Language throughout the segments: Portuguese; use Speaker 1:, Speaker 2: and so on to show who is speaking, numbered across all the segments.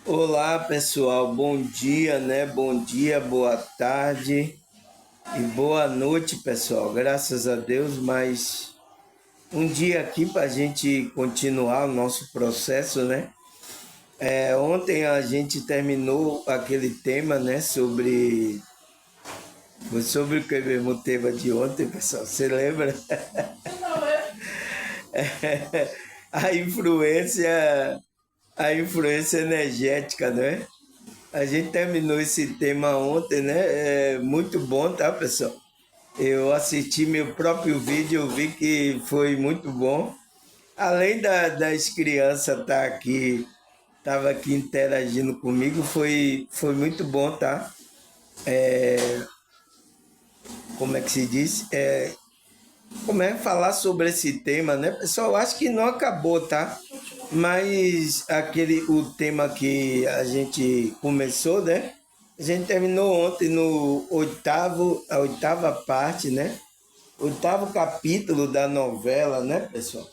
Speaker 1: Olá pessoal, bom dia, né? Bom dia, boa tarde e boa noite, pessoal. Graças a Deus, mais um dia aqui para a gente continuar o nosso processo, né? Ontem a gente terminou aquele tema, né? Sobre o que mesmo o tema de ontem, pessoal. Você lembra? A influência, a influência energética, né? A gente terminou esse tema ontem, né? É muito bom, tá, pessoal? Eu assisti meu próprio vídeo, eu vi que foi muito bom. Além das crianças estar aqui, tava aqui interagindo comigo, foi muito bom, tá? Como é que se diz? Como é falar sobre esse tema, né, pessoal? Acho que não acabou, tá? Mas o tema que a gente começou, né? A gente terminou ontem no a oitava parte, né? Oitavo capítulo da novela, né, pessoal?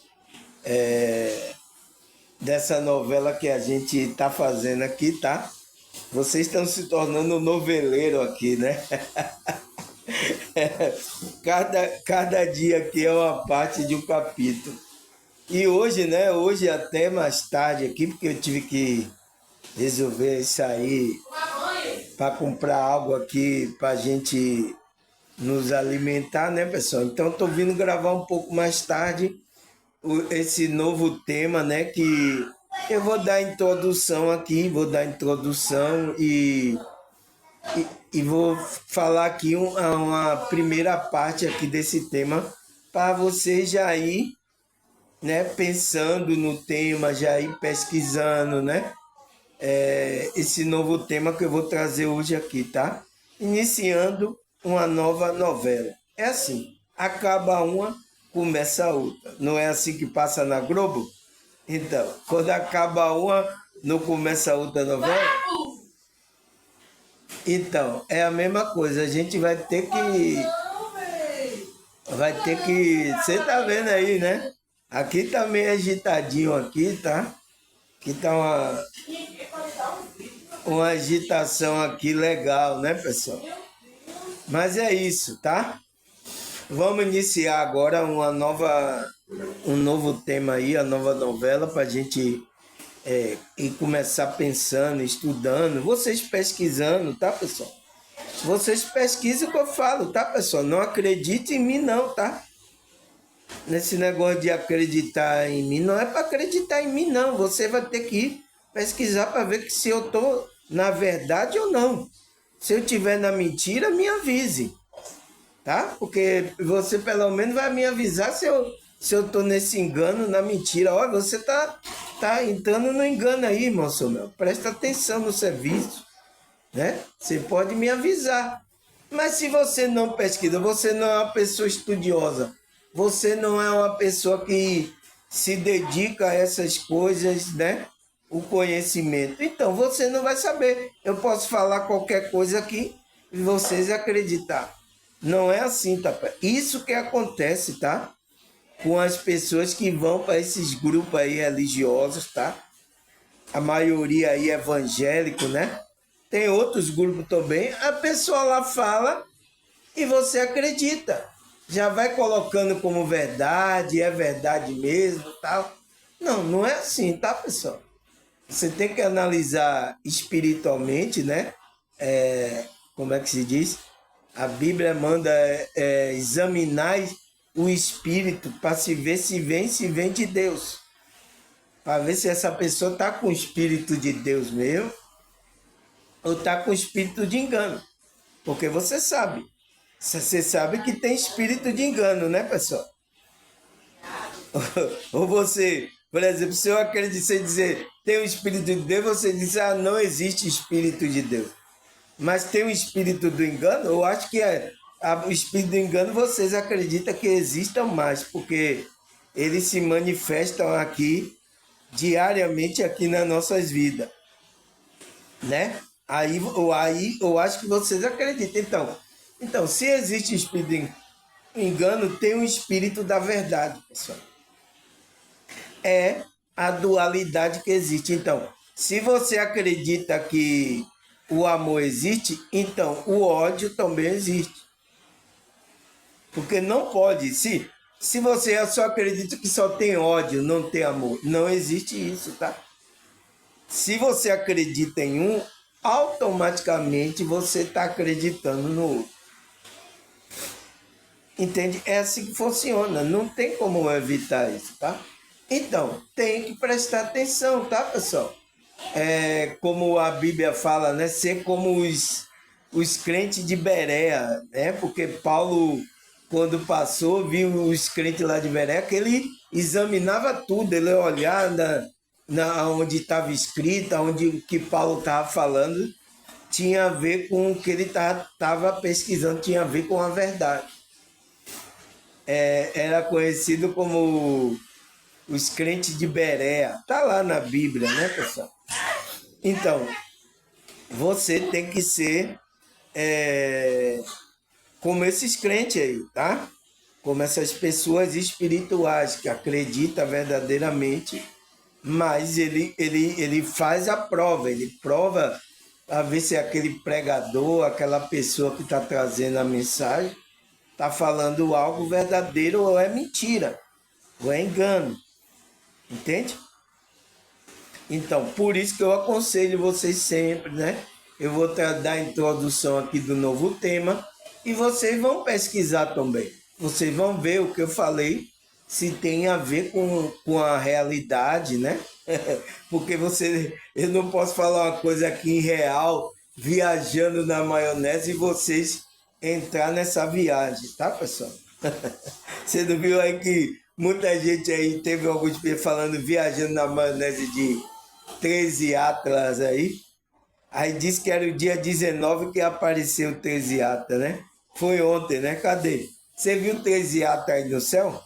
Speaker 1: Dessa novela que a gente tá fazendo aqui, tá? Vocês estão se tornando um noveleiro aqui, né? Cada dia aqui é uma parte de um capítulo. E hoje, né? Hoje até mais tarde aqui, porque eu tive que resolver sair para comprar algo aqui para a gente nos alimentar, né, pessoal? Então, estou vindo gravar um pouco mais tarde esse novo tema, né? Que eu vou dar introdução aqui, vou dar introdução e vou falar aqui uma primeira parte aqui desse tema para você já ir, né, pensando no tema, já ir pesquisando, né? Esse novo tema que eu vou trazer hoje aqui, tá? Iniciando uma nova novela. É assim, acaba uma, começa a outra. Não é assim que passa na Globo? Então, quando acaba uma, não começa a outra novela? Então, é a mesma coisa. A gente vai ter que, você tá vendo aí, né? Aqui tá meio agitadinho aqui, tá? Aqui tá uma agitação aqui legal, né, pessoal? Mas é isso, tá? Vamos iniciar agora um novo tema aí, a nova novela, para a gente e começar pensando, estudando, vocês pesquisando, tá, pessoal? Vocês pesquisam o que eu falo, tá, pessoal? Não acredite em mim, não, tá? Nesse negócio de acreditar em mim, não é para acreditar em mim, não. Você vai ter que pesquisar para ver que se eu tô na verdade ou não. Se eu tiver na mentira, me avise, tá? Porque você pelo menos vai me avisar se eu tô nesse engano, na mentira. Olha, você tá entrando no engano aí, irmão Samuel. Presta atenção no serviço, né? Você pode me avisar. Mas se você não pesquisa, você não é uma pessoa estudiosa, você não é uma pessoa que se dedica a essas coisas, né? O conhecimento. Então você não vai saber. Eu posso falar qualquer coisa aqui e vocês acreditar. Não é assim, tá? Isso que acontece, tá? Com as pessoas que vão para esses grupos aí religiosos, tá? A maioria aí é evangélico, né? Tem outros grupos também. A pessoa lá fala e você acredita. Já vai colocando como verdade, é verdade mesmo, tal. Não, não é assim, tá, pessoal? Você tem que analisar espiritualmente, né? Como é que se diz? A Bíblia manda examinar o espírito para se ver se vem de Deus. Para ver se essa pessoa está com o espírito de Deus mesmo ou está com o espírito de engano. Porque você sabe que tem espírito de engano, né, pessoal? Ou você, por exemplo, se eu acreditar em dizer tem um espírito de Deus, você diz, não existe espírito de Deus. Mas tem o espírito do engano, eu acho que o espírito do engano vocês acreditam que existam mais, porque eles se manifestam aqui diariamente aqui nas nossas vidas, né? Aí eu acho que vocês acreditam. Então, se existe espírito de engano, tem o espírito da verdade, pessoal. É a dualidade que existe. Então, Se você acredita que o amor existe, então o ódio também existe. Porque não pode. Se você só acredita que só tem ódio, não tem amor, não existe isso, tá? Se você acredita em um, automaticamente você está acreditando no outro. Entende? É assim que funciona. Não tem como evitar isso, tá? Então, tem que prestar atenção, tá, pessoal? Como a Bíblia fala, né? Ser como os crentes de Berea, né? Porque Paulo, quando passou, viu os crentes lá de Berea, que ele examinava tudo, ele olhava onde estava escrito, onde o que Paulo estava falando, tinha a ver com o que ele estava pesquisando, tinha a ver com a verdade. Era conhecido como os crentes de Berea. Tá lá na Bíblia, né, pessoal? Então, você tem que ser como esses crentes aí, tá? Como essas pessoas espirituais que acreditam verdadeiramente, mas ele faz a prova, ele prova a ver se aquele pregador, aquela pessoa que está trazendo a mensagem, está falando algo verdadeiro ou é mentira, ou é engano. Entende? Então, por isso que eu aconselho vocês sempre, né? Eu vou dar a introdução aqui do novo tema e vocês vão pesquisar também. Vocês vão ver o que eu falei, se tem a ver com a realidade, né? Porque eu não posso falar uma coisa aqui em real, viajando na maionese, e vocês entrar nessa viagem, tá, pessoal? Você não viu aí que muita gente aí teve alguns falando viajando na maionese de 13 Atlas aí? Aí disse que era o dia 19 que apareceu o 13 Atlas, né? Foi ontem, né? Cadê? Você viu 13 Atlas aí no céu?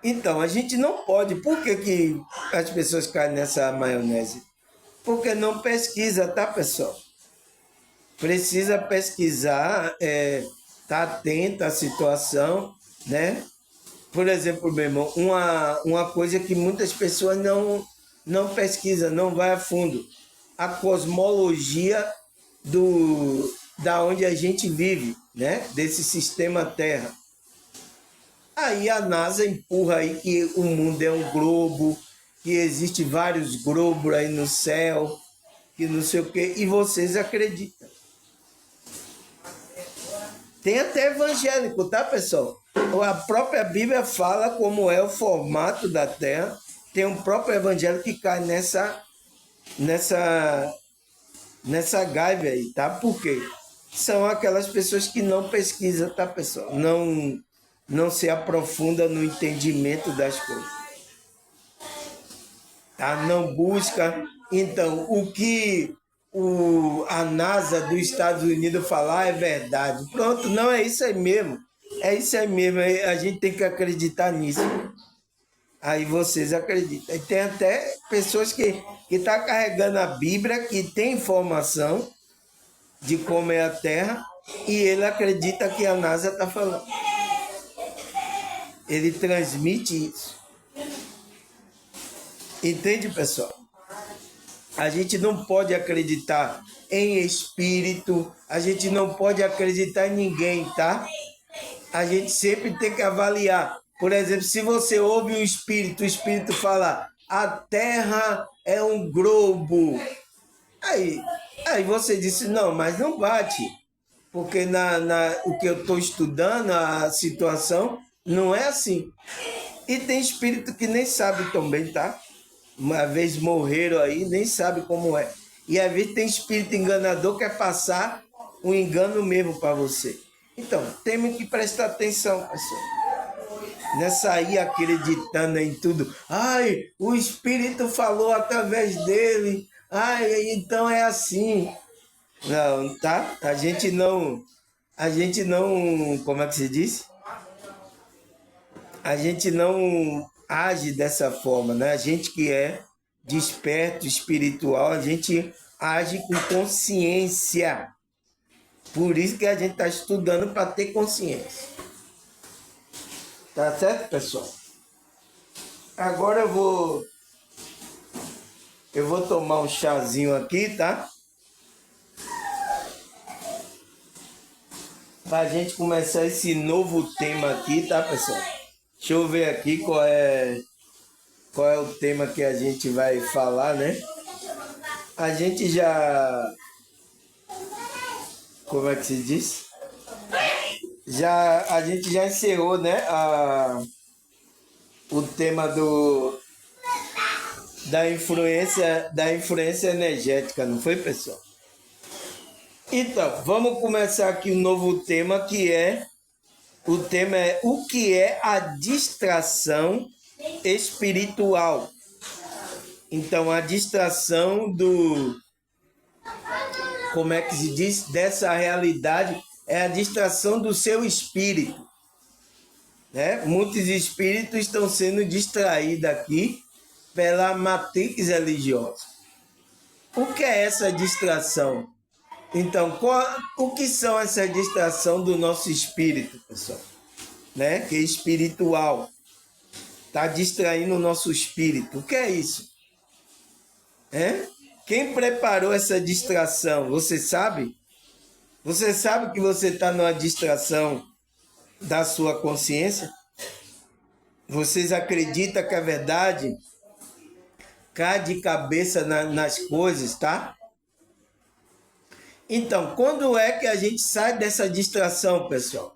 Speaker 1: Então, a gente não pode. Por que as pessoas caem nessa maionese? Porque não pesquisa, tá, pessoal? Precisa pesquisar, tá atento à situação, né? Por exemplo, meu irmão, uma coisa que muitas pessoas não pesquisam, não vai a fundo. A cosmologia da onde a gente vive, né? Desse sistema Terra. Aí a NASA empurra aí que o mundo é um globo, que existe vários globos aí no céu, que não sei o quê, e vocês acreditam. Tem até evangélico, tá, pessoal? A própria Bíblia fala como é o formato da Terra. Tem um próprio evangélico que cai nessa gaiva aí, tá? Por quê? São aquelas pessoas que não pesquisam, tá, pessoal? Não se aprofunda no entendimento das coisas. Tá? Não busca. Então, o que a NASA dos Estados Unidos falar é verdade. Pronto, não é isso aí mesmo. É isso aí mesmo. A gente tem que acreditar nisso. Aí vocês acreditam. E tem até pessoas que estão carregando a Bíblia, que tem informação de como é a Terra, e ele acredita que a NASA está falando. Ele transmite isso. Entende, pessoal? A gente não pode acreditar em espírito, a gente não pode acreditar em ninguém, tá? A gente sempre tem que avaliar. Por exemplo, se você ouve o espírito fala, a Terra é um globo. Aí você disse, não, mas não bate. Porque o que eu estou estudando, a situação, não é assim. E tem espírito que nem sabe também, tá? Uma vez morreram aí, nem sabe como é. E às vezes tem espírito enganador que quer passar um engano mesmo para você. Então, temos que prestar atenção, pessoal. Não é sair acreditando em tudo. Ai, o espírito falou através dele. Ai, então é assim. Não, tá? A gente não, como é que se diz? A gente não age dessa forma, né? A gente que é desperto, espiritual, a gente age com consciência. Por isso que a gente está estudando para ter consciência. Tá certo, pessoal? Agora eu vou Eu vou tomar um chazinho aqui, tá? Pra gente começar esse novo tema aqui, tá, pessoal? Deixa eu ver aqui qual é o tema que a gente vai falar, né? A gente já... Como é que se diz? A gente já encerrou, né? O tema da influência energética, não foi, pessoal? Então, vamos começar aqui um novo tema o tema é o que é a distração espiritual. Então, a distração como é que se diz? Dessa realidade é a distração do seu espírito. Né? Muitos espíritos estão sendo distraídos aqui pela matrix religiosa. O que é essa distração? Então, o que são essa distração do nosso espírito, pessoal? Né? Que é espiritual. Está distraindo o nosso espírito. O que é isso? Quem preparou essa distração? Você sabe? Você sabe que você está numa distração da sua consciência? Vocês acreditam que a verdade cai de cabeça nas coisas, tá? Então, quando é que a gente sai dessa distração, pessoal?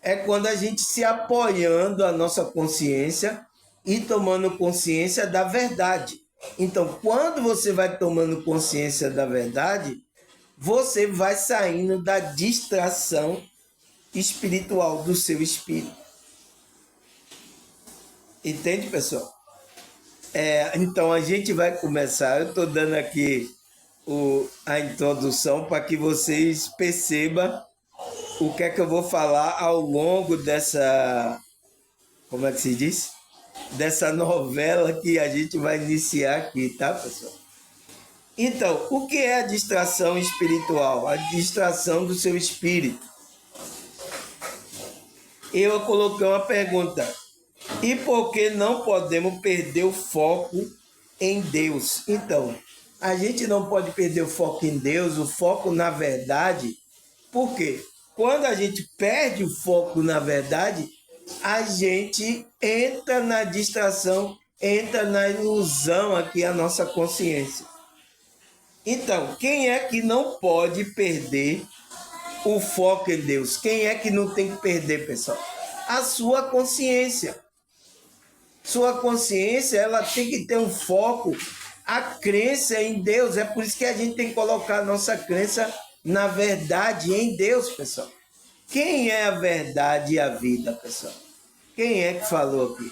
Speaker 1: É quando a gente se apoiando a nossa consciência e tomando consciência da verdade. Então, quando você vai tomando consciência da verdade, você vai saindo da distração espiritual do seu espírito. Entende, pessoal? Então, a gente vai começar. Eu estou dando aqui a introdução para que vocês percebam o que é que eu vou falar ao longo dessa, como é que se diz? Dessa novela que a gente vai iniciar aqui, tá, pessoal? Então, o que é a distração espiritual? A distração do seu espírito. Eu coloquei uma pergunta. E por que não podemos perder o foco em Deus? Então, a gente não pode perder o foco em Deus, o foco na verdade. Por quê? Quando a gente perde o foco na verdade, a gente entra na distração, entra na ilusão aqui, a nossa consciência. Então, quem é que não pode perder o foco em Deus? Quem é que não tem que perder, pessoal? A sua consciência. Sua consciência, ela tem que ter um foco, a crença em Deus. É por isso que a gente tem que colocar a nossa crença na verdade em Deus, pessoal. Quem é a verdade e a vida, pessoal? Quem é que falou aqui?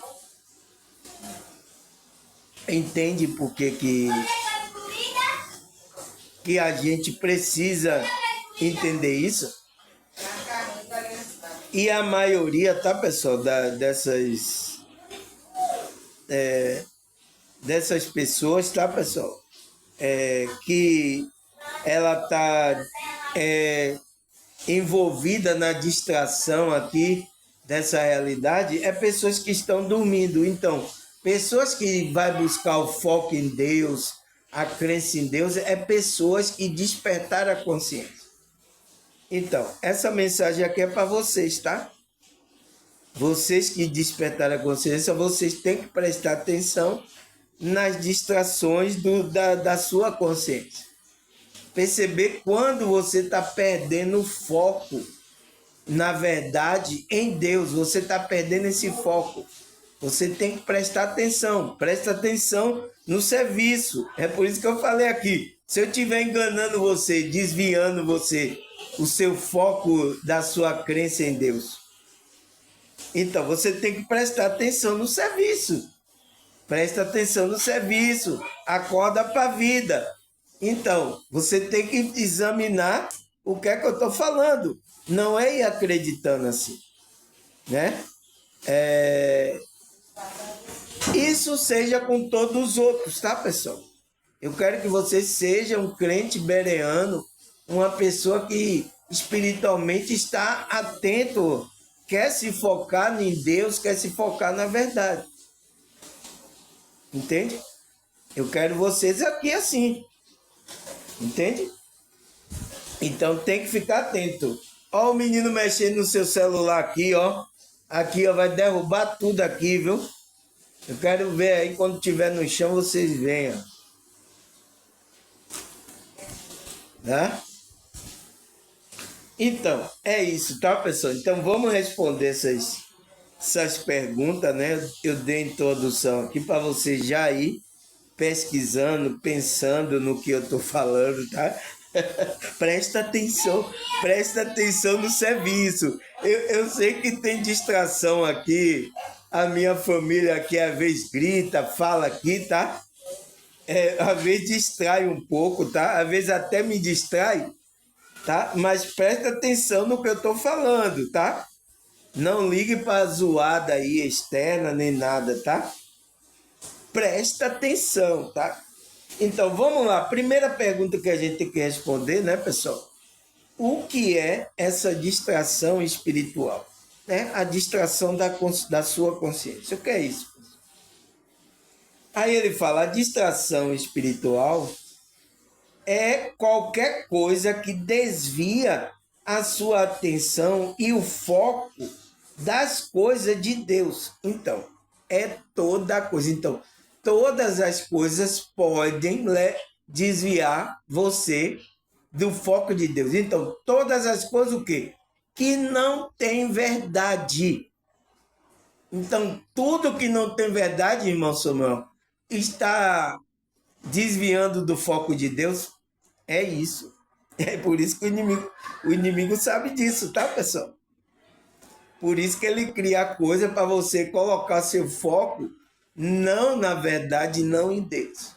Speaker 1: Entende por que a gente precisa entender isso? E a maioria, tá, pessoal, dessas pessoas, tá, pessoal? Que ela tá envolvida na distração aqui dessa realidade, pessoas que estão dormindo. Então, pessoas que vai buscar o foco em Deus, a crença em Deus, pessoas que despertaram a consciência. Então, essa mensagem aqui é para vocês, tá? Vocês que despertaram a consciência, vocês têm que prestar atenção nas distrações da sua consciência. Perceber quando você está perdendo o foco, na verdade, em Deus. Você está perdendo esse foco. Você tem que prestar atenção. Presta atenção no serviço. É por isso que eu falei aqui. Se eu estiver enganando você, desviando você, o seu foco da sua crença em Deus, então você tem que prestar atenção no serviço. Presta atenção no serviço. Acorda para a vida. Então, você tem que examinar o que é que eu estou falando. Não é ir acreditando assim, né? Isso seja com todos os outros, tá, pessoal? Eu quero que você seja um crente bereano, uma pessoa que espiritualmente está atento, quer se focar em Deus, quer se focar na verdade. Entende? Eu quero vocês aqui assim. Entende? Então tem que ficar atento. Ó o menino mexendo no seu celular aqui, ó. Aqui, ó, vai derrubar tudo aqui, viu? Eu quero ver aí, quando estiver no chão, vocês venham. Tá? Então, é isso, tá, pessoal? Então vamos responder essas perguntas, né? Eu dei introdução aqui para você já ir pesquisando, pensando no que eu tô falando, tá? Presta atenção no serviço. Eu sei que tem distração aqui. A minha família aqui às vezes grita, fala aqui, tá? Às vezes distrai um pouco, tá? Às vezes até me distrai, tá? Mas presta atenção no que eu tô falando, tá? Não ligue para zoada aí externa nem nada, tá? Presta atenção, tá? Então, vamos lá. Primeira pergunta que a gente tem que responder, né, pessoal? O que é essa distração espiritual? Né? A distração da sua consciência. O que é isso? Aí ele fala, a distração espiritual é qualquer coisa que desvia a sua atenção e o foco das coisas de Deus. Então, é toda coisa. Então, todas as coisas podem desviar você do foco de Deus. Então, todas as coisas o quê? Que não tem verdade. Então, tudo que não tem verdade, irmão Samuel, está desviando do foco de Deus. É isso. É por isso que o inimigo sabe disso, tá, pessoal? Por isso que ele cria a coisa para você colocar seu foco não na verdade, não em Deus.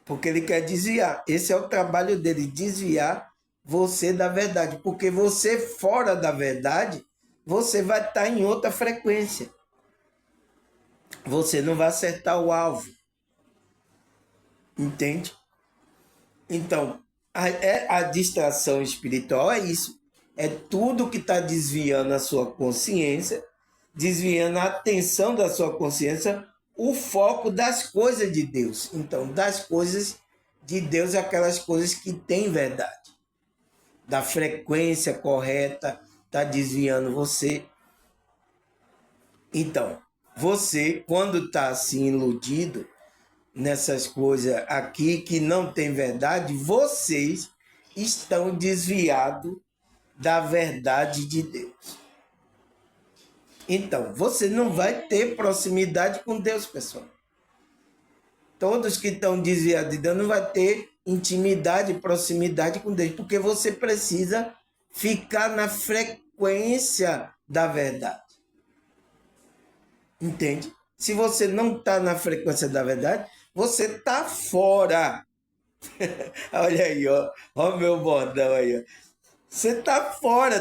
Speaker 1: Porque ele quer desviar. Esse é o trabalho dele, desviar você da verdade. Porque você fora da verdade, você vai estar em outra frequência. Você não vai acertar o alvo. Entende? Então, a distração espiritual é isso. É tudo que está desviando a sua consciência, desviando a atenção da sua consciência, o foco das coisas de Deus. Então, das coisas de Deus, aquelas coisas que têm verdade, da frequência correta, está desviando você. Então, você, quando está assim iludido nessas coisas aqui que não tem verdade, vocês estão desviados da verdade de Deus. Então, você não vai ter proximidade com Deus, pessoal. Todos que estão desviados de Deus não vai ter intimidade, proximidade com Deus, porque você precisa ficar na frequência da verdade. Entende? Se você não está na frequência da verdade, você está fora. Olha aí, ó. Ó meu bordão aí, ó. Você está fora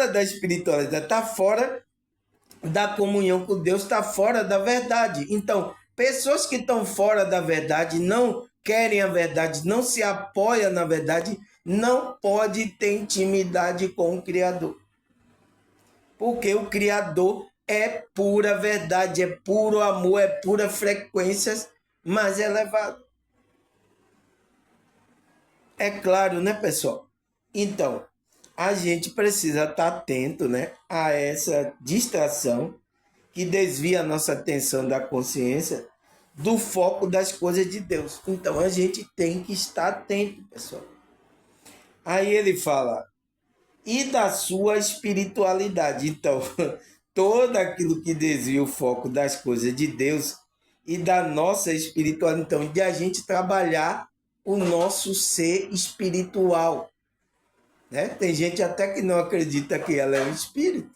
Speaker 1: da espiritualidade, está fora da comunhão com Deus, está fora da verdade. Então, pessoas que estão fora da verdade, não querem a verdade, não se apoiam na verdade, não pode ter intimidade com o Criador. Porque o Criador é pura verdade, é puro amor, é pura frequência mais elevada. É claro, né, pessoal? Então, a gente precisa estar atento, né, a essa distração que desvia a nossa atenção da consciência do foco das coisas de Deus. Então, a gente tem que estar atento, pessoal. Aí ele fala, e da sua espiritualidade. Então, todo aquilo que desvia o foco das coisas de Deus e da nossa espiritualidade, então, de a gente trabalhar o nosso ser espiritual. Né? Tem gente até que não acredita que ela é um espírito.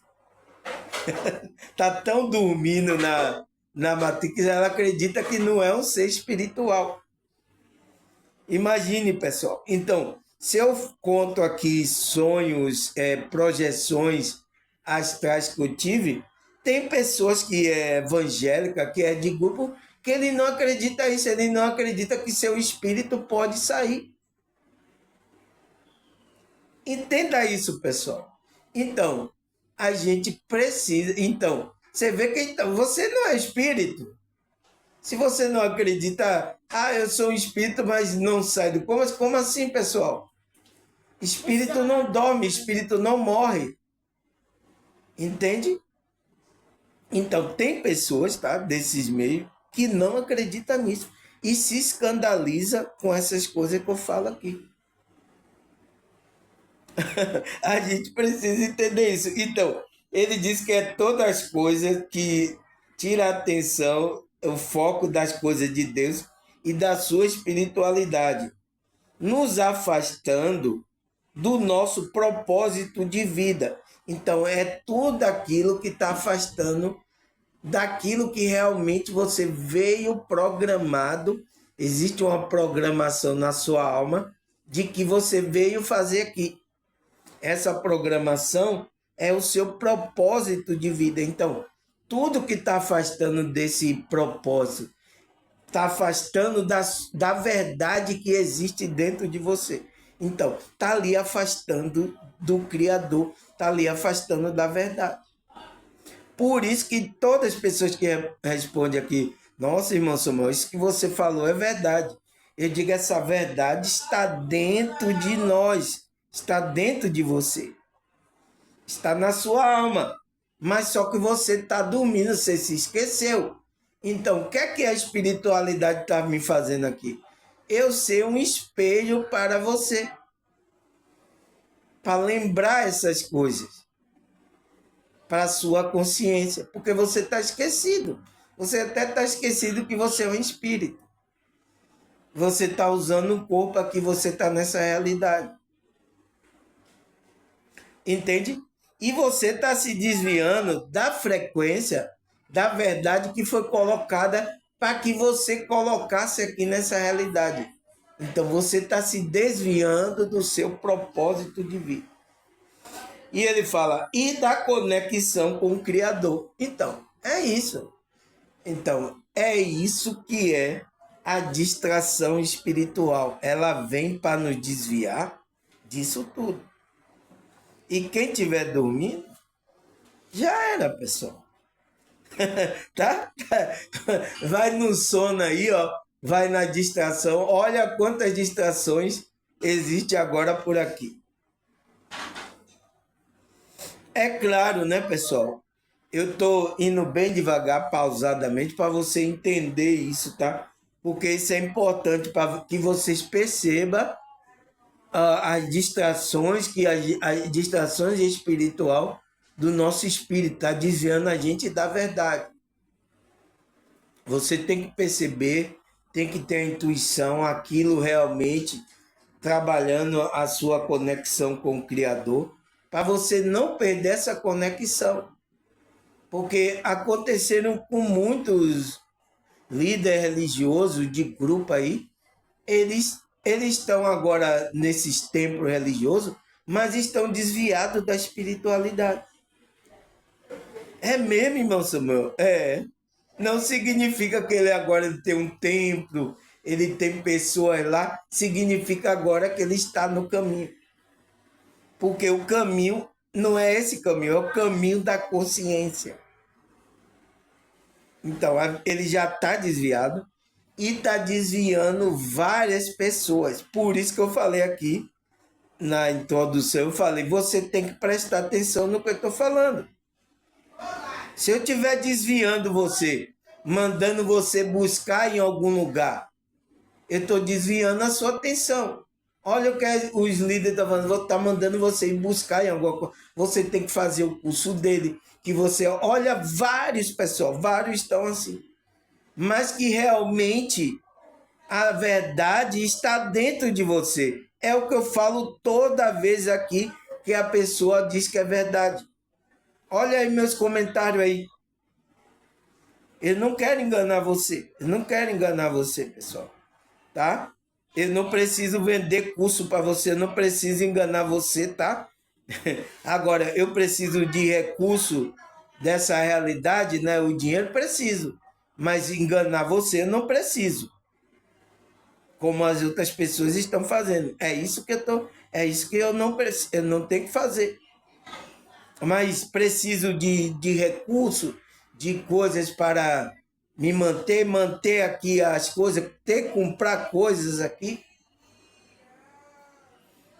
Speaker 1: Tá tão dormindo na matriz que ela acredita que não é um ser espiritual. Imagine, pessoal. Então, se eu conto aqui sonhos, projeções astrais que eu tive, tem pessoas que é evangélica, que é de grupo, que ele não acredita nisso, ele não acredita que seu espírito pode sair. Entenda isso, pessoal. Então, a gente precisa. Então, você vê que então, você não é espírito. Se você não acredita, eu sou um espírito, mas não sai do corpo. Mas como assim, pessoal? Espírito não dorme, espírito não morre. Entende? Então, tem pessoas, tá, desses meios, que não acreditam nisso e se escandaliza com essas coisas que eu falo aqui. A gente precisa entender isso. Então, ele diz que é todas as coisas que tira a atenção, o foco das coisas de Deus e da sua espiritualidade, nos afastando do nosso propósito de vida. Então, é tudo aquilo que está afastando daquilo que realmente você veio programado. Existe uma programação na sua alma de que você veio fazer aqui. Essa programação é o seu propósito de vida. Então, tudo que está afastando desse propósito, está afastando da verdade que existe dentro de você. Então, está ali afastando do Criador, está ali afastando da verdade. Por isso que todas as pessoas que respondem aqui, nossa, irmão Samuel, isso que você falou é verdade. Eu digo, essa verdade está dentro de nós, está dentro de você, está na sua alma. Mas só que você está dormindo, você se esqueceu. Então, o que é que a espiritualidade está me fazendo aqui? Eu ser um espelho para você, para lembrar essas coisas, para a sua consciência, porque você está esquecido. Você até está esquecido que você é um espírito. Você está usando um corpo aqui, você está nessa realidade. Entende? E você está se desviando da frequência, da verdade que foi colocada para que você colocasse aqui nessa realidade. Então você está se desviando do seu propósito de vida. E ele fala, e da conexão com o Criador. Então, é isso. Então, é isso que é a distração espiritual. Ela vem para nos desviar disso tudo. E quem estiver dormindo, já era, pessoal. Tá? Vai no sono aí, ó. Vai na distração. Olha quantas distrações existe agora por aqui. É claro, né, pessoal? Eu tô indo bem devagar, pausadamente, para você entender isso, tá? Porque isso é importante para que vocês percebam as distrações, as distrações espiritual do nosso espírito, está desviando a gente da verdade. Você tem que perceber, tem que ter a intuição, aquilo realmente trabalhando a sua conexão com o Criador, para você não perder essa conexão. Porque aconteceram com muitos líderes religiosos de grupo aí, eles estão agora nesses templos religiosos, mas estão desviados da espiritualidade. É mesmo, irmão Samuel? É. Não significa que ele agora tem um templo, ele tem pessoas lá, significa agora que ele está no caminho. Porque o caminho não é esse caminho, é o caminho da consciência. Então, ele já está desviado e está desviando várias pessoas. Por isso que eu falei aqui na introdução, eu falei, você tem que prestar atenção no que eu estou falando. Se eu estiver desviando você, mandando você buscar em algum lugar, eu estou desviando a sua atenção. Olha o que os líderes estão falando, vou estar mandando você ir buscar em alguma coisa. Você tem que fazer o curso dele, que você olha vários, pessoal, vários estão assim. Mas que realmente a verdade está dentro de você. É o que eu falo toda vez aqui que a pessoa diz que é verdade. Olha aí meus comentários aí. Eu não quero enganar você. Eu não quero enganar você, pessoal. Tá? Eu não preciso vender curso para você. Eu não preciso enganar você, tá? Agora, eu preciso de recurso dessa realidade, né? O dinheiro preciso. Mas enganar você eu não preciso. Como as outras pessoas estão fazendo. É isso que eu não tenho que fazer. Mas preciso de recurso, de coisas para me manter aqui as coisas, ter que comprar coisas aqui.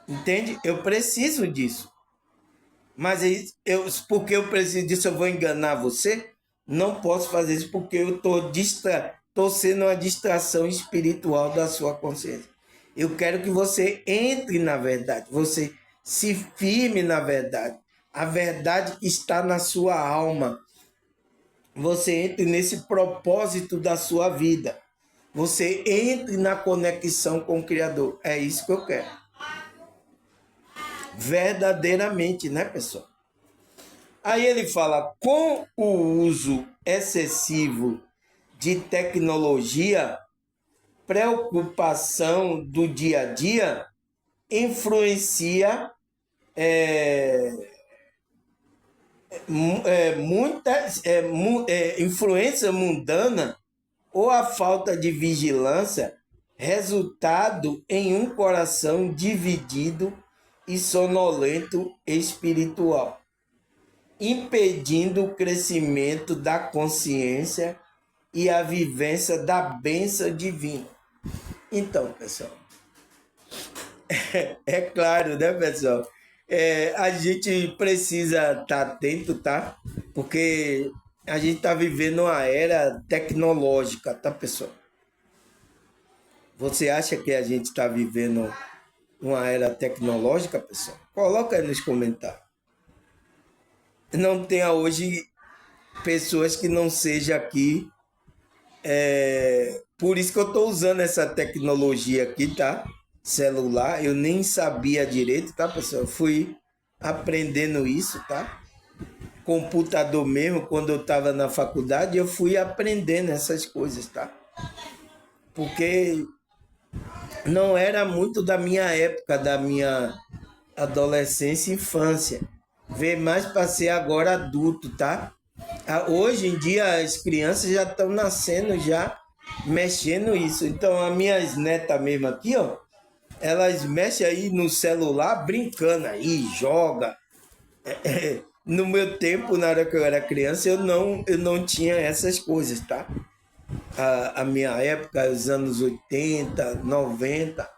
Speaker 1: Entende? Eu preciso disso. Mas porque eu preciso disso, eu vou enganar você? Não posso fazer isso porque eu estou sendo uma distração espiritual da sua consciência. Eu quero que você entre na verdade, você se firme na verdade. A verdade está na sua alma. Você entre nesse propósito da sua vida. Você entre na conexão com o Criador. É isso que eu quero. Verdadeiramente, né, pessoal? Aí ele fala, com o uso excessivo de tecnologia, preocupação do dia a dia influencia influência mundana ou a falta de vigilância, resultado em um coração dividido e sonolento espiritual, impedindo o crescimento da consciência e a vivência da bênção divina. Então, pessoal, é claro, né, pessoal? A gente precisa estar atento, tá? Porque a gente está vivendo uma era tecnológica, tá, pessoal? Você acha que a gente está vivendo uma era tecnológica, pessoal? Coloca aí nos comentários. Não tenha hoje pessoas que não sejam aqui. Por isso que eu estou usando essa tecnologia aqui, tá? Celular. Eu nem sabia direito, tá, pessoal? Eu fui aprendendo isso, tá? Computador mesmo, quando eu estava na faculdade, eu fui aprendendo essas coisas, tá? Porque não era muito da minha época, da minha adolescência e infância. Vê mais para ser agora adulto, tá? Hoje em dia as crianças já estão nascendo já mexendo isso. Então as minhas netas mesmo aqui, ó, elas mexem aí no celular brincando aí, joga. No meu tempo, na hora que eu era criança, eu não tinha essas coisas, tá? A minha época, os anos 80, 90,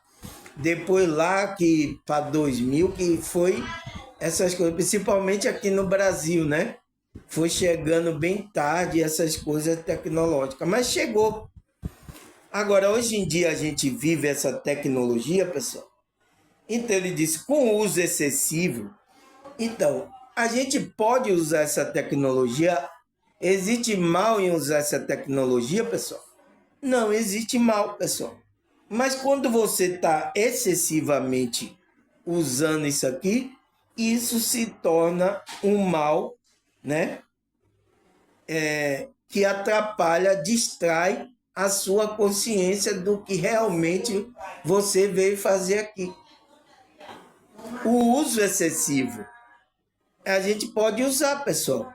Speaker 1: depois lá que para 2000 que foi essas coisas, principalmente aqui no Brasil, né? Foi chegando bem tarde essas coisas tecnológicas, mas chegou. Agora, hoje em dia a gente vive essa tecnologia, pessoal. Então ele disse, com uso excessivo. Então, a gente pode usar essa tecnologia. Existe mal em usar essa tecnologia, pessoal? Não existe mal, pessoal. Mas quando você está excessivamente usando isso aqui, isso se torna um mal, né? Que atrapalha, distrai a sua consciência do que realmente você veio fazer aqui. O uso excessivo, a gente pode usar, pessoal.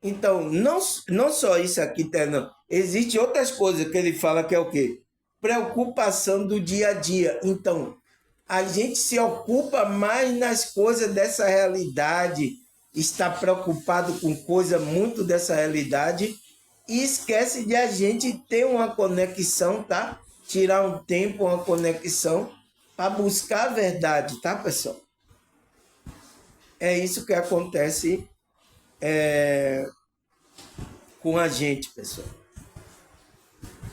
Speaker 1: Então, não só isso aqui, não. Existem outras coisas que ele fala que é o quê? Preocupação do dia a dia. Então, a gente se ocupa mais nas coisas dessa realidade, está preocupado com coisa muito dessa realidade e esquece de a gente ter uma conexão, tá? Tirar um tempo, uma conexão para buscar a verdade, tá, pessoal? É isso que acontece com a gente, pessoal,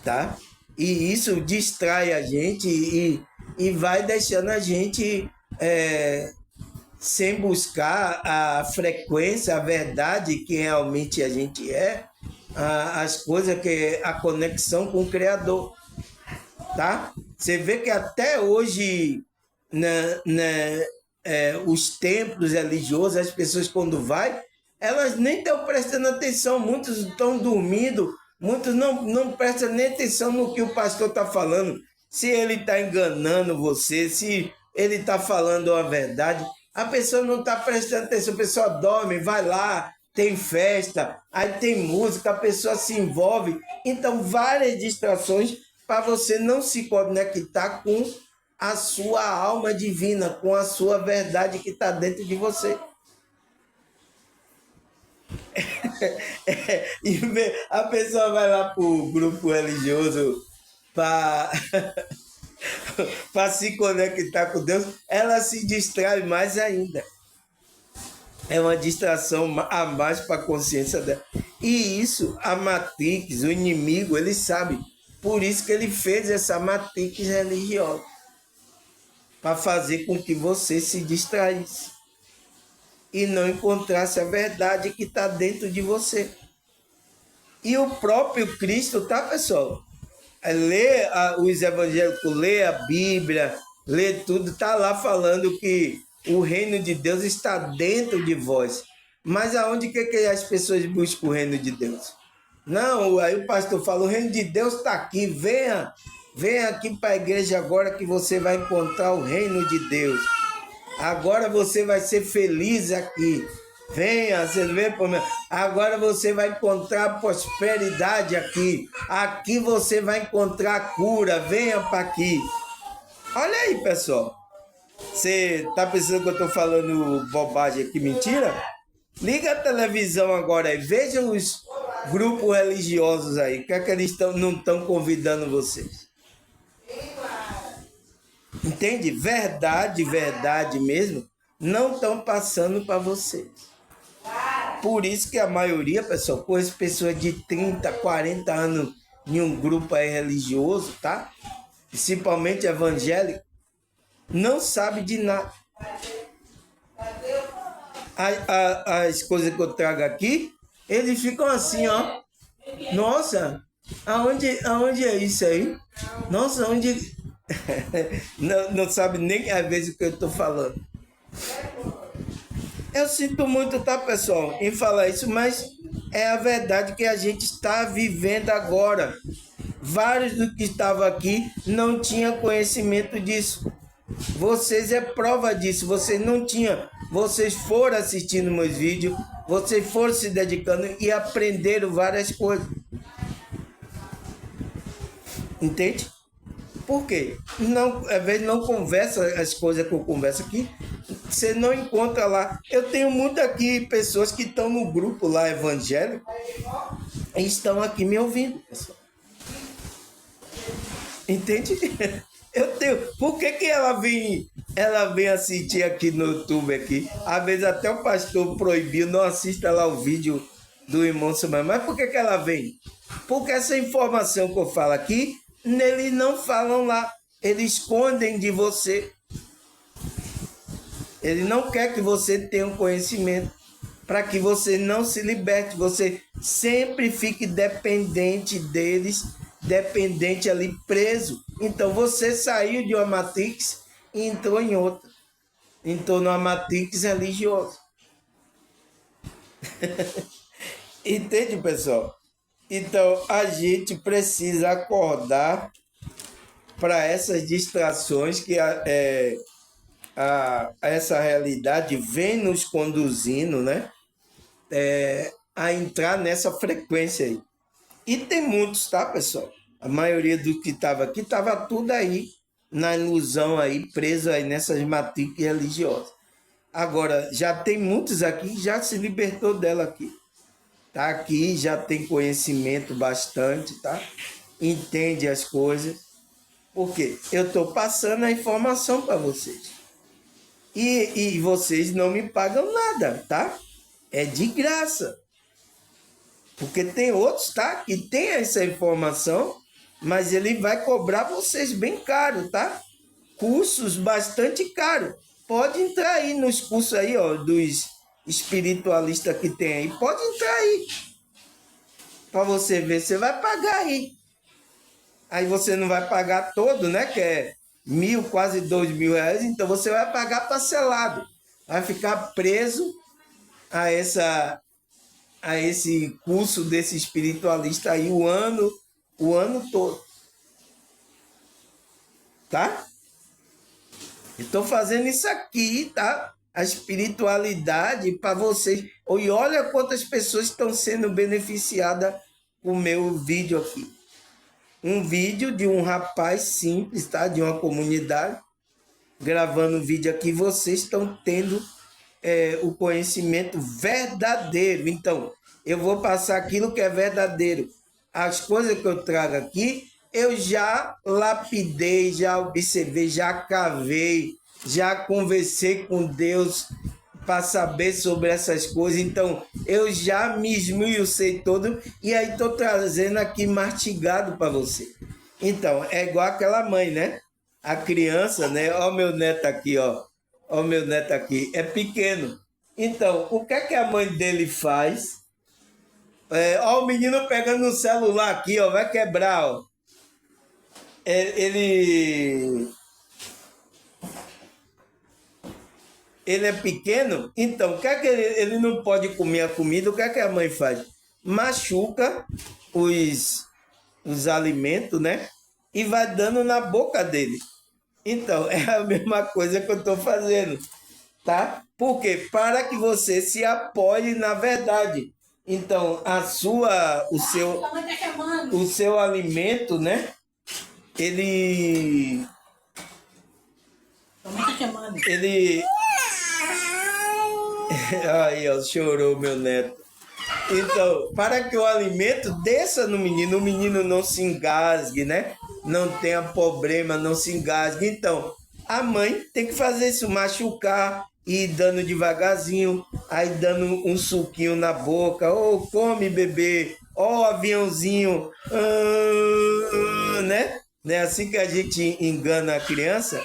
Speaker 1: tá? E isso distrai a gente e vai deixando a gente sem buscar a frequência, a verdade que realmente a gente as coisas que a conexão com o Criador, tá? Você vê que até hoje os templos religiosos, as pessoas quando vai, elas nem estão prestando atenção, muitos estão dormindo, muitos não prestam nem atenção no que o pastor está falando, se ele está enganando você, se ele está falando a verdade. A pessoa não está prestando atenção, a pessoa dorme, vai lá, tem festa, aí tem música, a pessoa se envolve. Então, várias distrações para você não se conectar com a sua alma divina, com a sua verdade que está dentro de você. E a pessoa vai lá pro grupo religioso para para se conectar com Deus, ela se distrai mais ainda. É uma distração a mais para a consciência dela. E isso, a Matrix, o inimigo, ele sabe. Por isso que ele fez essa Matrix religiosa. Para fazer com que você se distraísse. E não encontrasse a verdade que está dentro de você. E o próprio Cristo, tá, pessoal? Lê os evangélicos, lê a Bíblia, lê tudo, tá lá falando que o reino de Deus está dentro de vós. Mas aonde que as pessoas buscam o reino de Deus? Não, aí o pastor fala, o reino de Deus está aqui, venha aqui para a igreja agora que você vai encontrar o reino de Deus. Agora você vai ser feliz aqui. Venha, você vê, agora você vai encontrar prosperidade aqui. Aqui você vai encontrar cura. Venha para aqui. Olha aí, pessoal. Você tá pensando que eu tô falando bobagem aqui, mentira? Liga a televisão agora aí. Veja os grupos religiosos aí. O que é que eles não estão convidando vocês? Entende? Verdade mesmo, não estão passando para vocês. Por isso que a maioria, pessoal, conhece pessoas de 30, 40 anos em um grupo aí religioso, tá? Principalmente evangélico, não sabe de nada. As coisas que eu trago aqui, eles ficam assim, ó. Nossa, aonde é isso aí? Nossa, onde... não sabe nem às vezes o que eu estou falando. Eu sinto muito, tá, pessoal, em falar isso, mas é a verdade que a gente está vivendo agora. Vários do que estavam aqui não tinham conhecimento disso. Vocês é prova disso. Vocês não tinham. Vocês foram assistindo meus vídeos, vocês foram se dedicando e aprenderam várias coisas. Entende? Por quê? Não, às vezes não conversa as coisas que eu converso aqui, você não encontra lá. Eu tenho muito aqui pessoas que estão no grupo lá evangélico e estão aqui me ouvindo, pessoal. Entende? Eu tenho. Por que ela vem assistir aqui no YouTube aqui? Às vezes até o pastor proibiu, não assista lá o vídeo do irmão Samuel. Mas por que ela vem? Porque essa informação que eu falo aqui, eles não falam lá. Eles escondem de você. Ele não quer que você tenha um conhecimento para que você não se liberte. Você sempre fique dependente deles, dependente ali, preso. Então você saiu de uma matrix e entrou em outra. Entrou numa matrix religiosa. Entende, pessoal? Então a gente precisa acordar para essas distrações que essa realidade vem nos conduzindo, né? A entrar nessa frequência aí. E tem muitos, tá, pessoal? A maioria do que estava aqui estava tudo aí, na ilusão aí, preso aí nessas matrizes religiosas. Agora, já tem muitos aqui que já se libertou dela aqui. Tá aqui, já tem conhecimento bastante, tá? Entende as coisas. Por quê? Eu estou passando a informação para vocês. E vocês não me pagam nada, tá? É de graça. Porque tem outros, tá? Que tem essa informação, mas ele vai cobrar vocês bem caro, tá? Cursos bastante caros. Pode entrar aí nos cursos aí, ó, dos espiritualistas que tem aí. Pode entrar aí. Para você ver, você vai pagar aí. Aí você não vai pagar todo, né? Que é 1.000, quase 2.000 reais. Então você vai pagar parcelado. Vai ficar preso a esse curso desse espiritualista aí o ano todo. Tá? Estou fazendo isso aqui, tá? A espiritualidade para vocês. E olha quantas pessoas estão sendo beneficiadas com o meu vídeo aqui. Um vídeo de um rapaz simples, tá? De uma comunidade, gravando um vídeo aqui. Vocês estão tendo o conhecimento verdadeiro. Então, eu vou passar aquilo que é verdadeiro. As coisas que eu trago aqui, eu já lapidei, já observei, já cavei, já conversei com Deus para saber sobre essas coisas. Então, eu já me esmiucei todo e aí estou trazendo aqui mastigado para você. Então, é igual aquela mãe, né? A criança, né? Ó o meu neto aqui, ó. Ó o meu neto aqui. É pequeno. Então, o que é que a mãe dele faz? Ó o menino pegando no celular aqui, ó. Vai quebrar, ó. Ele é pequeno, então o que é que ele não pode comer a comida? O que é que a mãe faz? Machuca os alimentos, né? E vai dando na boca dele. Então, é a mesma coisa que eu estou fazendo, tá? Por quê? Para que você se apoie na verdade. Então, o seu alimento, né? Ele Aí, ó, chorou meu neto. Então, para que o alimento desça no menino, o menino não se engasgue, né? Não tenha problema, não se engasgue. Então, a mãe tem que fazer isso, machucar e ir dando devagarzinho, aí dando um suquinho na boca. Ô, come, bebê. Ó, aviãozinho. Né? Não é assim que a gente engana a criança?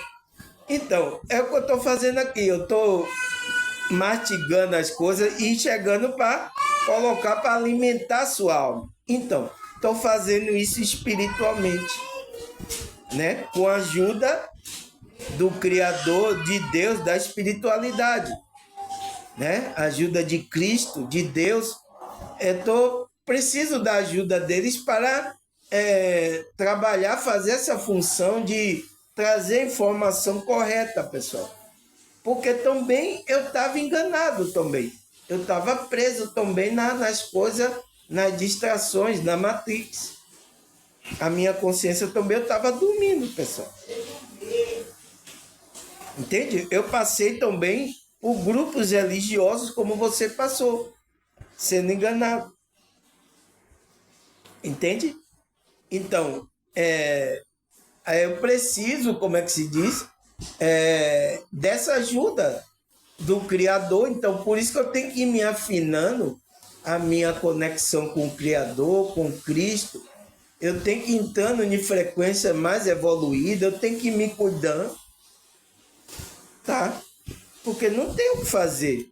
Speaker 1: Então, é o que eu estou fazendo aqui. Eu estou mastigando as coisas e chegando para colocar para alimentar a sua alma. Então, estou fazendo isso espiritualmente, né? Com a ajuda do Criador, de Deus, da espiritualidade, né? Ajuda de Cristo, de Deus. Preciso da ajuda deles para trabalhar, fazer essa função de trazer a informação correta, pessoal. Porque também eu estava enganado também. Eu estava preso também nas coisas, nas distrações, na Matrix. A minha consciência também, eu estava dormindo, pessoal. Entende? Eu passei também por grupos religiosos como você passou, sendo enganado. Entende? Então, eu preciso, como é que se diz? Dessa ajuda do Criador. Então, por isso que eu tenho que ir me afinando a minha conexão com o Criador, com Cristo. Eu tenho que ir entrando em frequência mais evoluída, eu tenho que ir me cuidando, tá? Porque não tenho o que fazer.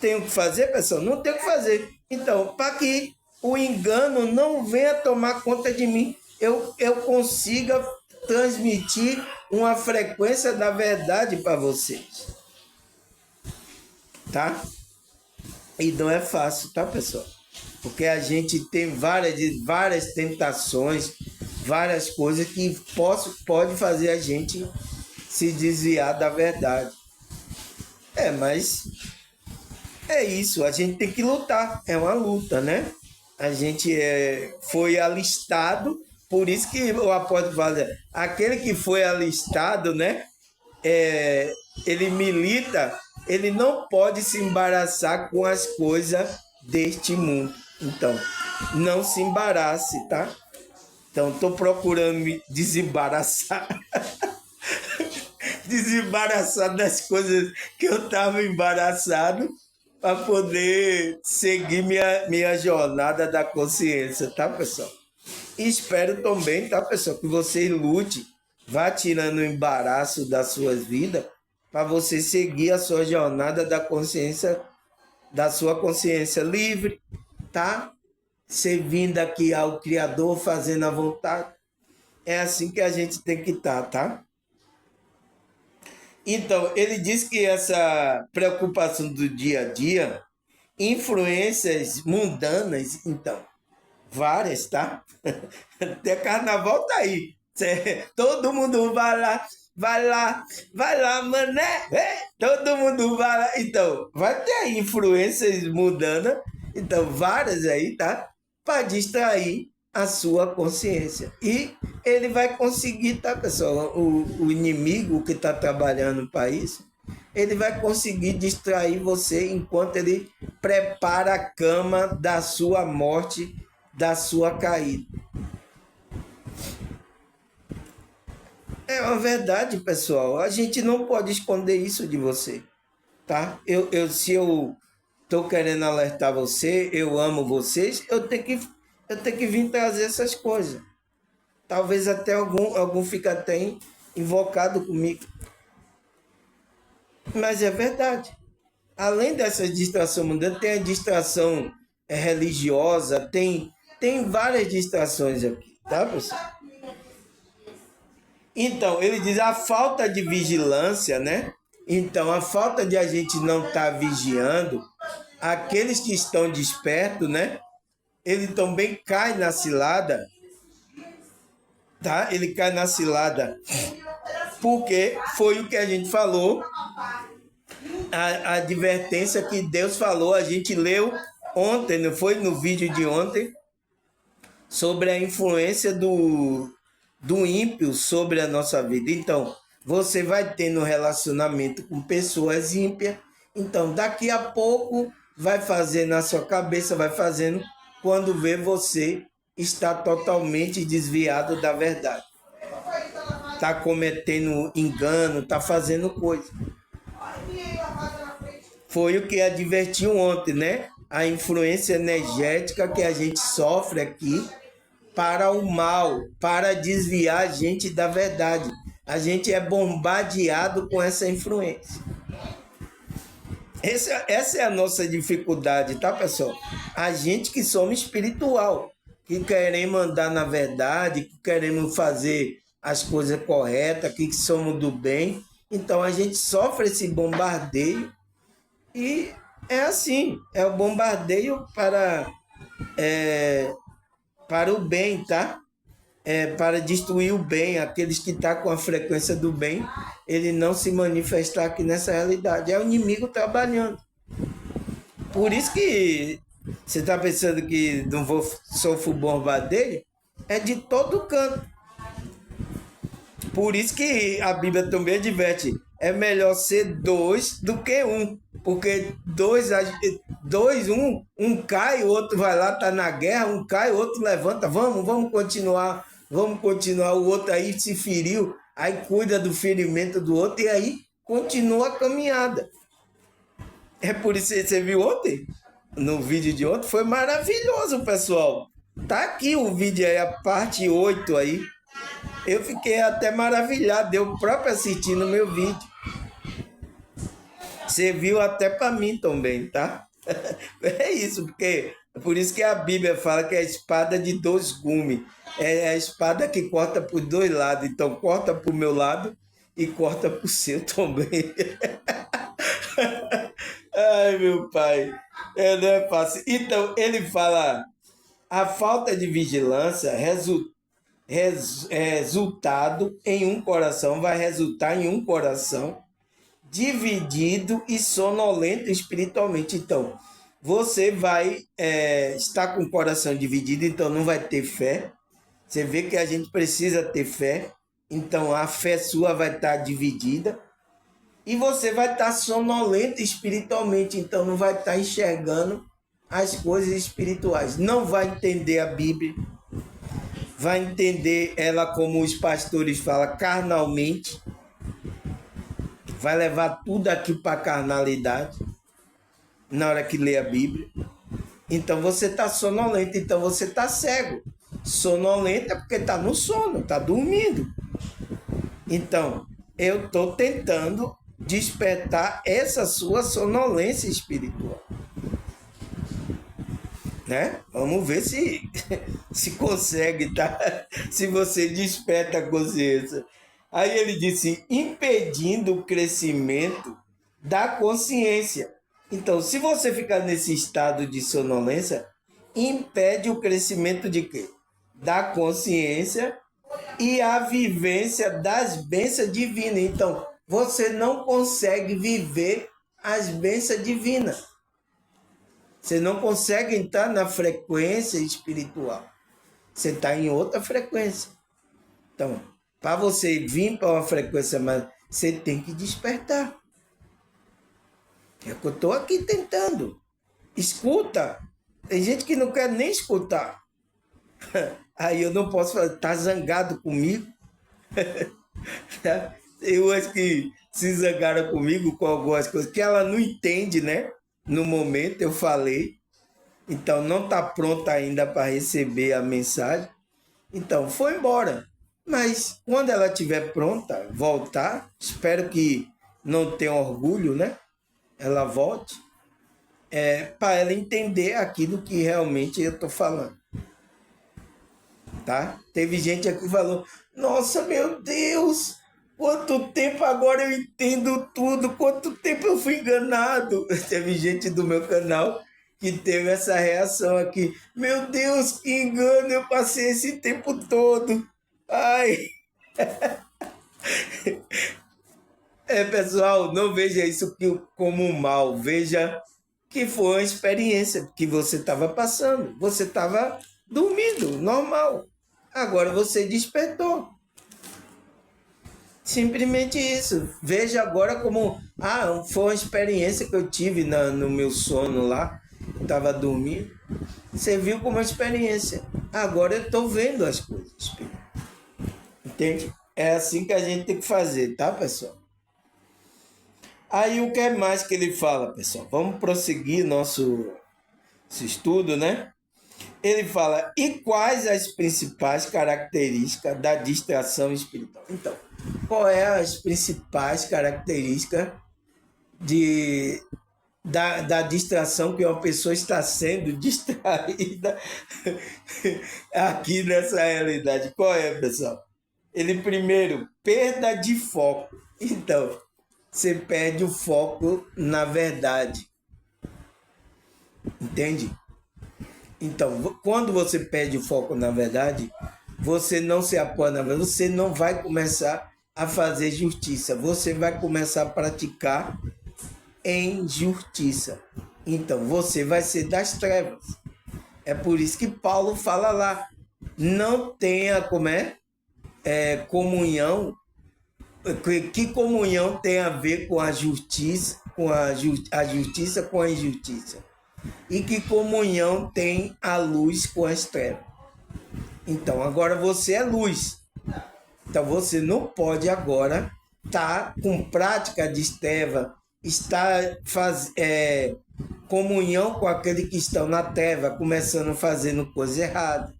Speaker 1: Tenho o que fazer, pessoal? Não tenho o que fazer. Então, para que o engano não venha tomar conta de mim, eu consiga transmitir uma frequência da verdade para vocês. Tá? E não é fácil, tá, pessoal? Porque a gente tem várias tentações, várias coisas que pode fazer a gente se desviar da verdade. Mas é isso, a gente tem que lutar, é uma luta, né? A gente foi alistado, por isso que o apóstolo fala, aquele que foi alistado, né? Ele milita, ele não pode se embaraçar com as coisas deste mundo. Então, não se embarace, tá? Então, estou procurando me desembaraçar. Desembaraçar das coisas que eu estava embaraçado para poder seguir minha jornada da consciência, tá, pessoal? E espero também, tá, pessoal, que você lute, vá tirando o embaraço das suas vidas para você seguir a sua jornada da consciência, da sua consciência livre, tá? Servindo aqui ao Criador, fazendo a vontade. É assim que a gente tem que estar, tá? Então, ele diz que essa preocupação do dia a dia, influências mundanas, então, várias, tá? Até carnaval tá aí. Todo mundo vai lá, mané. Todo mundo vai lá. Então, vai ter aí influências mundanas, então, várias aí, tá? Para distrair a sua consciência. E ele vai conseguir, tá, pessoal? O inimigo que está trabalhando para isso, ele vai conseguir distrair você enquanto ele prepara a cama da sua morte, da sua caída. É uma verdade, pessoal. A gente não pode esconder isso de você, tá? Se eu tô querendo alertar você, eu amo vocês, eu tenho que vir trazer essas coisas. Talvez até algum fique até invocado comigo. Mas é verdade. Além dessas distrações mundanas, tem a distração religiosa, tem várias distrações aqui, tá, pessoal? Então, ele diz a falta de vigilância, né? Então, a falta de a gente não estar vigiando, aqueles que estão despertos, né? Ele também cai na cilada, tá? Ele cai na cilada, porque foi o que a gente falou, a advertência que Deus falou, a gente leu ontem, não foi? No vídeo de ontem, sobre a influência do ímpio sobre a nossa vida. Então, você vai tendo relacionamento com pessoas ímpias, então daqui a pouco vai fazendo na sua cabeça, vai fazendo, quando vê você está totalmente desviado da verdade. Está cometendo engano, está fazendo coisa. Foi o que advertiu ontem, né? A influência energética que a gente sofre aqui para o mal, para desviar a gente da verdade. A gente é bombardeado com essa influência. Essa é a nossa dificuldade, tá, pessoal? A gente que somos espiritual, que queremos andar na verdade, que queremos fazer as coisas corretas, que somos do bem. Então a gente sofre esse bombardeio e é assim, é o bombardeio para o bem, tá? Para destruir o bem, aqueles que estão com a frequência do bem, ele não se manifestar aqui nessa realidade. É o inimigo trabalhando. Por isso que você está pensando que não vou sofrer bombardeio, é de todo canto. Por isso que a Bíblia também adverte, é melhor ser dois do que um, porque um cai, o outro vai lá, tá na guerra, um cai, o outro levanta, vamos continuar, o outro aí se feriu, aí cuida do ferimento do outro e aí continua a caminhada. É por isso que você viu ontem, no vídeo de ontem, foi maravilhoso, pessoal. Tá aqui o vídeo aí, a parte 8 aí. Eu fiquei até maravilhado, eu próprio assistindo o meu vídeo. Você viu até para mim também, tá? É isso, porque por isso que a Bíblia fala que é a espada de dois gumes. É a espada que corta por dois lados. Então, corta para o meu lado e corta para o seu também. Ai, meu pai. Não é fácil. Então, ele fala, a falta de vigilância resultado em um coração, vai resultar em um coração dividido e sonolento espiritualmente. Então, você vai estar com o coração dividido, então não vai ter fé. Você vê que a gente precisa ter fé, então a fé sua vai estar dividida. E você vai estar sonolento espiritualmente, então não vai estar enxergando as coisas espirituais. Não vai entender a Bíblia, vai entender ela como os pastores falam, carnalmente, vai levar tudo aqui para a carnalidade na hora que lê a Bíblia. Então você está sonolento, então você está cego. Sonolento é porque está no sono, está dormindo. Então, eu estou tentando despertar essa sua sonolência espiritual. Né? Vamos ver se consegue, tá? Se você desperta a consciência. Aí ele disse, impedindo o crescimento da consciência. Então, se você ficar nesse estado de sonolência, impede o crescimento de quê? Da consciência e a vivência das bênçãos divinas. Então, você não consegue viver as bênçãos divinas. Você não consegue entrar na frequência espiritual. Você está em outra frequência. Então, para você vir para uma frequência mais, você tem que despertar. É que eu estou aqui tentando. Escuta. Tem gente que não quer nem escutar. Aí eu não posso falar, tá zangado comigo? Eu acho que se zangaram comigo com algumas coisas que ela não entende, né? No momento eu falei, então não está pronta ainda para receber a mensagem. Então foi embora. Mas quando ela estiver pronta, voltar, espero que não tenha orgulho, né? Ela volte, para ela entender aquilo que realmente eu estou falando. Tá? Teve gente aqui que falou: Nossa, meu Deus, quanto tempo agora eu entendo tudo, quanto tempo eu fui enganado. Teve gente do meu canal que teve essa reação aqui: Meu Deus, que engano, eu passei esse tempo todo. Ai, pessoal, não veja isso como um mal, veja que foi uma experiência que você estava passando. Você estava dormindo, normal. Agora você despertou. Simplesmente isso. Veja agora como, foi uma experiência que eu tive no meu sono lá. Estava dormindo. Você viu como uma experiência. Agora eu estou vendo as coisas. Entende? É assim que a gente tem que fazer, tá, pessoal? Aí o que mais que ele fala, pessoal? Vamos prosseguir nosso estudo, né? Ele fala, e quais as principais características da distração espiritual? Então, qual é as principais características da distração que uma pessoa está sendo distraída aqui nessa realidade? Qual é, pessoal? Ele primeiro, perda de foco. Então, você perde o foco na verdade. Entende? Então, quando você perde o foco na verdade, você não se apoia na verdade, você não vai começar a fazer justiça, você vai começar a praticar injustiça. Então, você vai ser das trevas. É por isso que Paulo fala lá, não tenha comunhão. Que comunhão tem a ver com a justiça, a justiça com a injustiça? E que comunhão tem a luz com as trevas? Então, agora você é luz. Então, você não pode agora estar com prática de treva, estar comunhão com aqueles que estão na treva, começando fazendo coisa errada.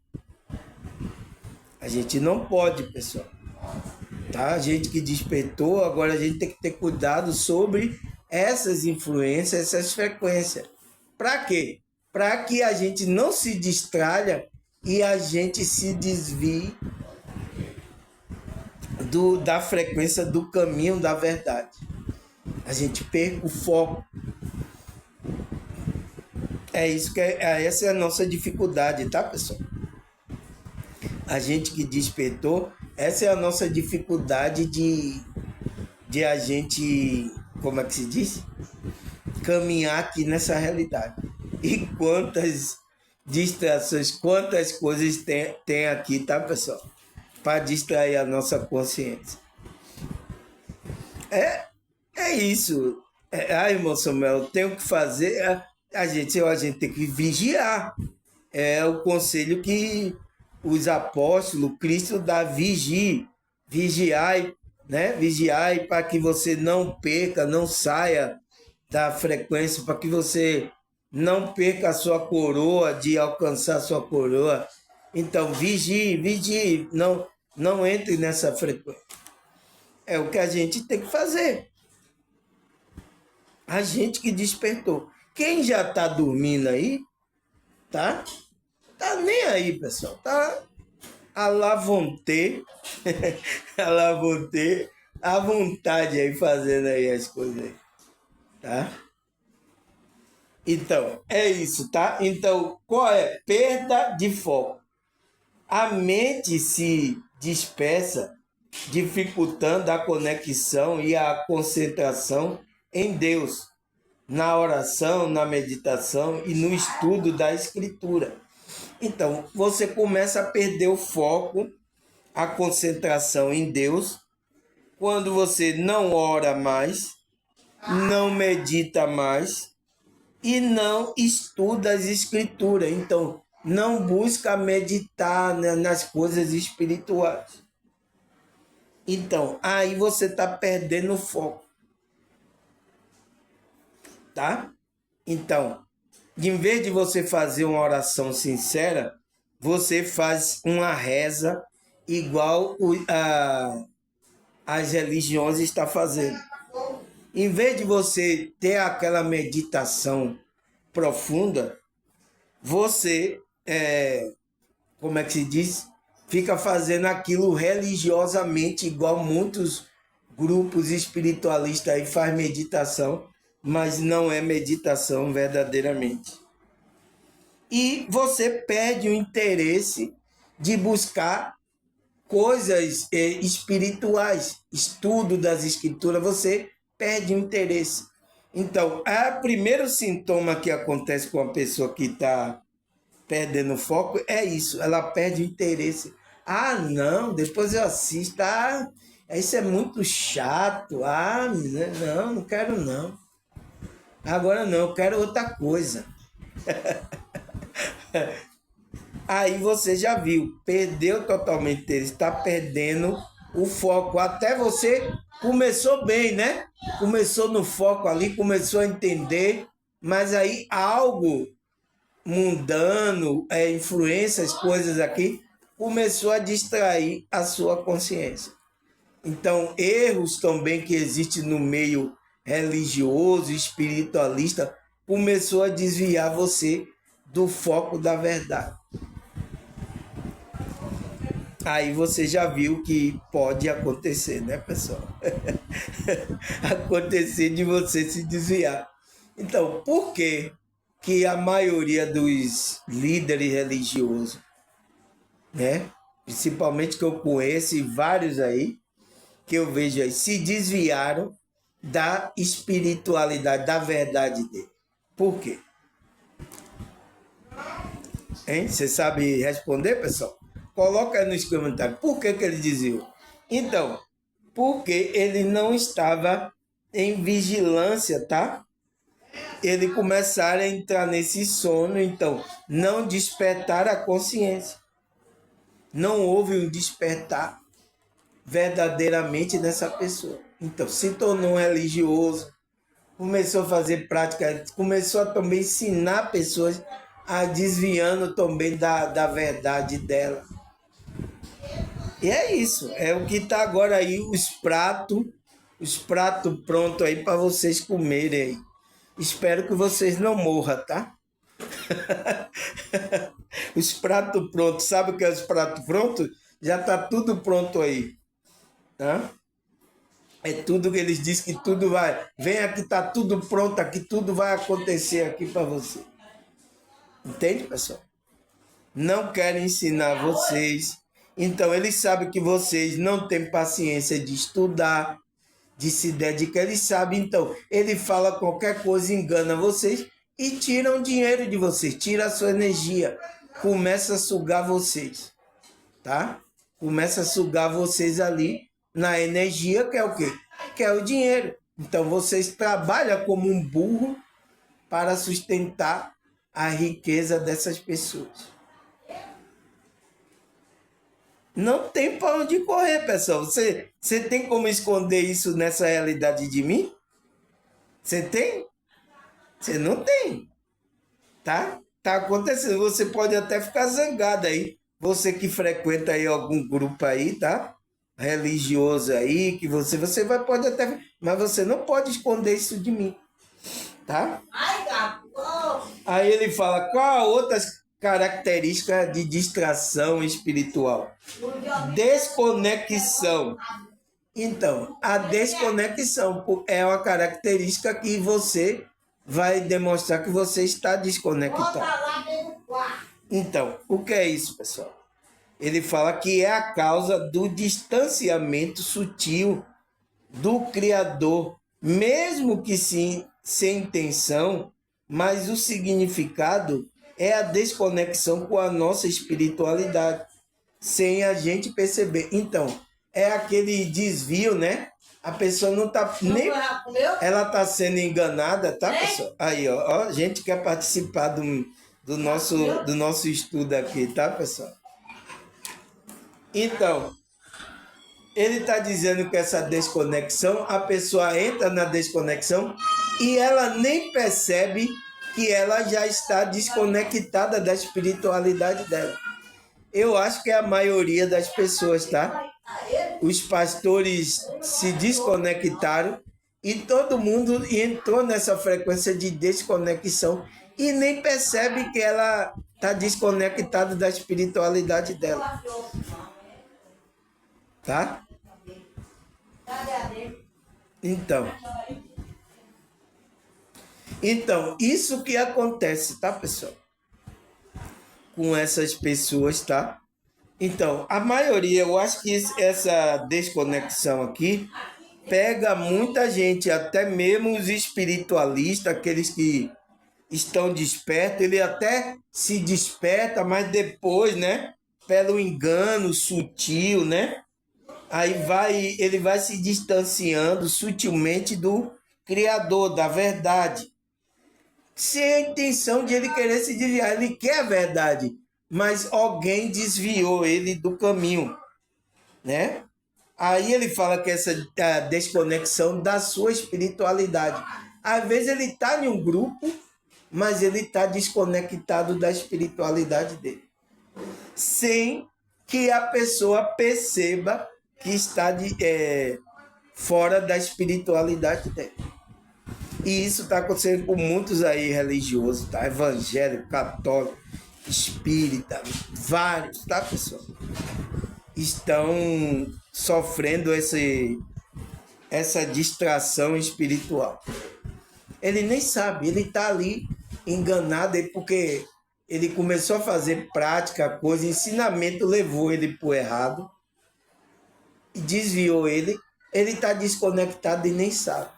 Speaker 1: A gente não pode, pessoal. Tá? A gente que despertou, agora a gente tem que ter cuidado sobre essas influências, essas frequências. Para quê? Para que a gente não se distraia e a gente se desvie da frequência do caminho da verdade. A gente perca o foco. Essa é a nossa dificuldade, tá, pessoal? A gente que despertou, essa é a nossa dificuldade de a gente, como é que se diz? Caminhar aqui nessa realidade. E quantas distrações, quantas coisas tem aqui, tá, pessoal? Para distrair a nossa consciência. É isso. Irmão Samuel, tem o que fazer. A gente tem que vigiar. É o conselho que os apóstolos, Cristo dá, vigiai, né? Vigiai para que você não perca, não saia da frequência, para que você não perca a sua coroa, de alcançar a sua coroa. Então, vigie, não entre nessa frequência. É o que a gente tem que fazer. A gente que despertou. Quem já está dormindo aí, tá? Tá nem aí, pessoal. Tá à la vontade, à vontade aí, fazendo aí as coisas aí, tá? Então, é isso, tá? Então, qual é? Perda de foco. A mente se dispersa, dificultando a conexão e a concentração em Deus, na oração, na meditação e no estudo da Escritura. Então, você começa a perder o foco, a concentração em Deus, quando você não ora mais, não medita mais e não estuda as escrituras. Então, não busca meditar nas coisas espirituais. Então, aí você está perdendo o foco. Tá? Então, em vez de você fazer uma oração sincera, você faz uma reza igual as religiões estão fazendo. Em vez de você ter aquela meditação profunda, você, como é que se diz? Fica fazendo aquilo religiosamente, igual muitos grupos espiritualistas aí faz meditação, mas não é meditação verdadeiramente. E você perde o interesse de buscar coisas espirituais, estudo das escrituras, você perde o interesse. Então, o primeiro sintoma que acontece com a pessoa que está perdendo o foco é isso, ela perde o interesse. Ah, não, depois eu assisto. Ah, isso é muito chato. Ah, não, não quero não. Agora não, eu quero outra coisa. Aí você já viu, perdeu totalmente interesse, está perdendo o foco. Até você começou bem, né? Começou no foco ali, começou a entender, mas aí algo mundano, influências, coisas aqui, começou a distrair a sua consciência. Então, erros também que existem no meio religioso, espiritualista, começou a desviar você do foco da verdade. Aí você já viu que pode acontecer, né, pessoal? Acontecer de você se desviar. Então, por que a maioria dos líderes religiosos, né, principalmente que eu conheço e vários aí, que eu vejo aí, se desviaram da espiritualidade, da verdade dele? Por quê? Hein? Você sabe responder, pessoal? Coloca aí nos comentários. Por que ele desviou? Então, porque ele não estava em vigilância, tá? Ele começaram a entrar nesse sono, então não despertar a consciência. Não houve um despertar verdadeiramente dessa pessoa. Então, se tornou um religioso, começou a fazer prática, começou a também ensinar pessoas a desviando também da verdade dela. E é isso, é o que está agora aí, os pratos prontos aí para vocês comerem aí. Espero que vocês não morram, tá? Os pratos prontos, sabe o que é os pratos prontos? Já tá tudo pronto aí, tá? É tudo que eles dizem que tudo vai. Vem aqui, tá tudo pronto aqui, tudo vai acontecer aqui para você. Entende, pessoal? Não querem ensinar vocês. Então, eles sabem que vocês não têm paciência de estudar, de se dedicar. Eles sabem, então, ele fala qualquer coisa, engana vocês e tira o dinheiro de vocês, tira a sua energia, começa a sugar vocês, tá? Começa a sugar vocês ali na energia, que é o quê? Que é o dinheiro. Então, vocês trabalham como um burro para sustentar a riqueza dessas pessoas. Não tem para onde correr, pessoal. Você tem como esconder isso nessa realidade de mim? Você tem? Você não tem, tá? Tá acontecendo. Você pode até ficar zangado aí. Você que frequenta aí algum grupo aí, tá? Religioso aí, que você pode até... Mas você não pode esconder isso de mim, tá? Aí ele fala, qual a outras característica de distração espiritual? Desconexão. Então, a desconexão é uma característica que você vai demonstrar que você está desconectado. Então, o que é isso, pessoal? Ele fala que é a causa do distanciamento sutil do Criador, mesmo que sim, sem intenção, mas o significado é a desconexão com a nossa espiritualidade, sem a gente perceber. Então, é aquele desvio, né? A pessoa não está nem... Ela está sendo enganada, tá, pessoal? Aí, ó, a gente quer participar do nosso estudo aqui, tá, pessoal? Então, ele está dizendo que essa desconexão, a pessoa entra na desconexão e ela nem percebe que ela já está desconectada da espiritualidade dela. Eu acho que é a maioria das pessoas, tá? Os pastores se desconectaram e todo mundo entrou nessa frequência de desconexão e nem percebe que ela está desconectada da espiritualidade dela. Tá? Então, isso que acontece, tá, pessoal? Com essas pessoas, tá? Então, a maioria, eu acho que essa desconexão aqui pega muita gente, até mesmo os espiritualistas, aqueles que estão despertos, ele até se desperta, mas depois, né, pelo engano sutil, né, aí ele vai se distanciando sutilmente do Criador, da verdade, sem a intenção de ele querer se desviar. Ele quer a verdade, mas alguém desviou ele do caminho, né? Aí ele fala que essa desconexão da sua espiritualidade. Às vezes ele está em um grupo, mas ele está desconectado da espiritualidade dele, sem que a pessoa perceba que está fora da espiritualidade dele. E isso está acontecendo com muitos aí religiosos, tá? Evangélico, católico, espírita, vários, tá, pessoal? Estão sofrendo essa distração espiritual. Ele nem sabe, ele está ali enganado, porque ele começou a fazer prática, coisa, ensinamento levou ele para o errado, e desviou ele está desconectado e nem sabe.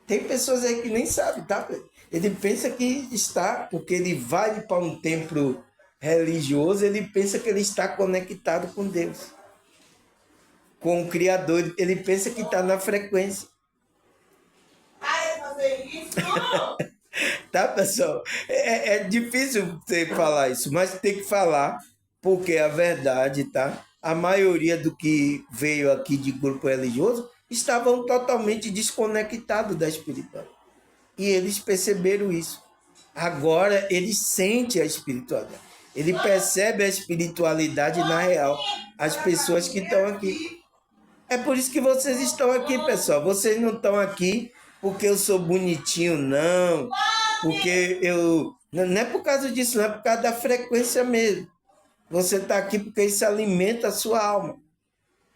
Speaker 1: Tem pessoas aí que nem sabem, tá? Ele pensa que está, porque ele vai para um templo religioso, ele pensa que ele está conectado com Deus, com o Criador, ele pensa que está na frequência. Tá, pessoal? É difícil você falar isso, mas tem que falar, porque é a verdade, tá? A maioria do que veio aqui de grupo religioso estavam totalmente desconectados da espiritualidade. E eles perceberam isso. Agora eles sentem a espiritualidade. Ele percebe a espiritualidade na real. As pessoas que estão aqui. É por isso que vocês estão aqui, pessoal. Vocês não estão aqui porque eu sou bonitinho, não. Porque eu... Não é por causa disso, não. É por causa da frequência mesmo. Você está aqui porque isso alimenta a sua alma.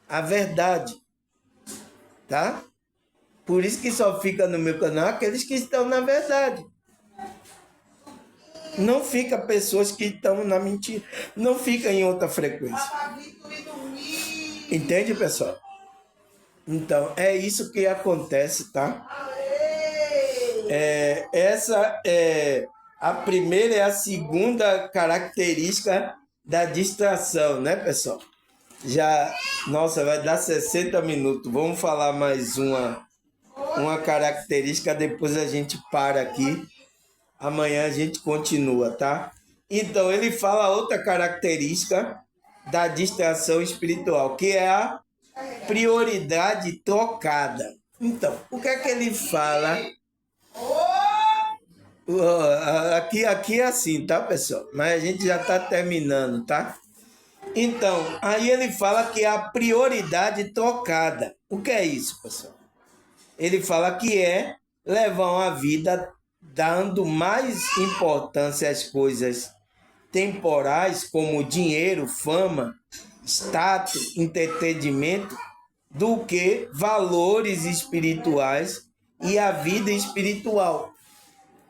Speaker 1: A verdade. Tá? Por isso que só fica no meu canal aqueles que estão na verdade. Não fica pessoas que estão na mentira. Não fica em outra frequência. Entende, pessoal? Então, é isso que acontece, tá? Essa é a primeira e a segunda característica da distração, né, pessoal? Nossa, vai dar 60 minutos. Vamos falar mais uma característica, depois a gente para aqui. Amanhã a gente continua, tá? Então, ele fala outra característica da distração espiritual, que é a prioridade trocada. Então, o que é que ele fala? Aqui é assim, tá, pessoal? Mas a gente já está terminando, tá? Então, aí ele fala que é a prioridade trocada. O que é isso, pessoal? Ele fala que é levar uma vida dando mais importância às coisas temporais, como dinheiro, fama, status, entretenimento, do que valores espirituais e a vida espiritual.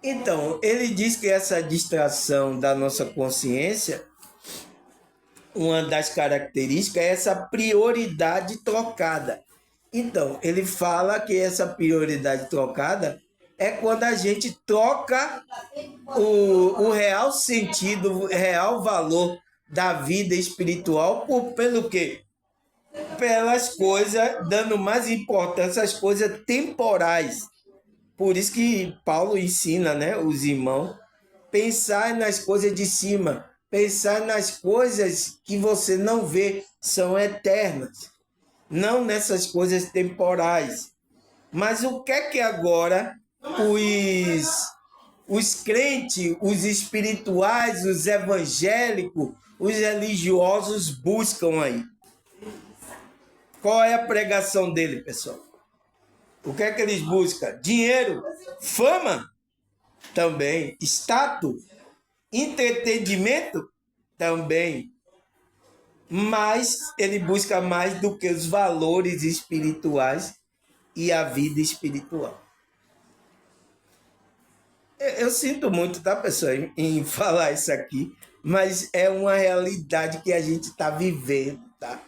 Speaker 1: Então, ele diz que essa distração da nossa consciência, uma das características é essa prioridade trocada. Então, ele fala que essa prioridade trocada é quando a gente troca o real sentido, o real valor da vida espiritual pelo quê? pelas coisas, dando mais importância às coisas temporais. Por isso que Paulo ensina, né, os irmãos, pensar nas coisas de cima, pensar nas coisas que você não vê, são eternas, não nessas coisas temporais. Mas o que é que agora os crentes, os espirituais, os evangélicos, os religiosos buscam aí? Qual é a pregação dele, pessoal? O que é que eles buscam? Dinheiro, fama, também, status, entretenimento, também. Mas ele busca mais do que os valores espirituais e a vida espiritual. Eu sinto muito, tá, pessoal, em falar isso aqui, mas é uma realidade que a gente está vivendo, tá?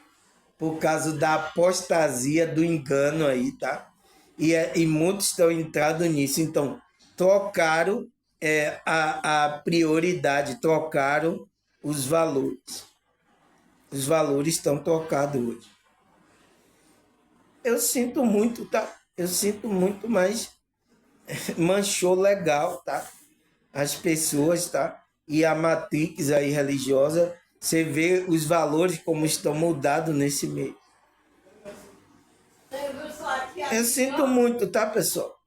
Speaker 1: Por causa da apostasia, do engano aí, tá? E muitos estão entrando nisso. Então, trocaram a prioridade, trocaram os valores. Os valores estão trocados hoje. Eu sinto muito, tá? Eu sinto muito, mas manchou legal, tá? As pessoas, tá? E a matrix aí religiosa, você vê os valores como estão mudados nesse meio. Eu sinto muito, tá, pessoal?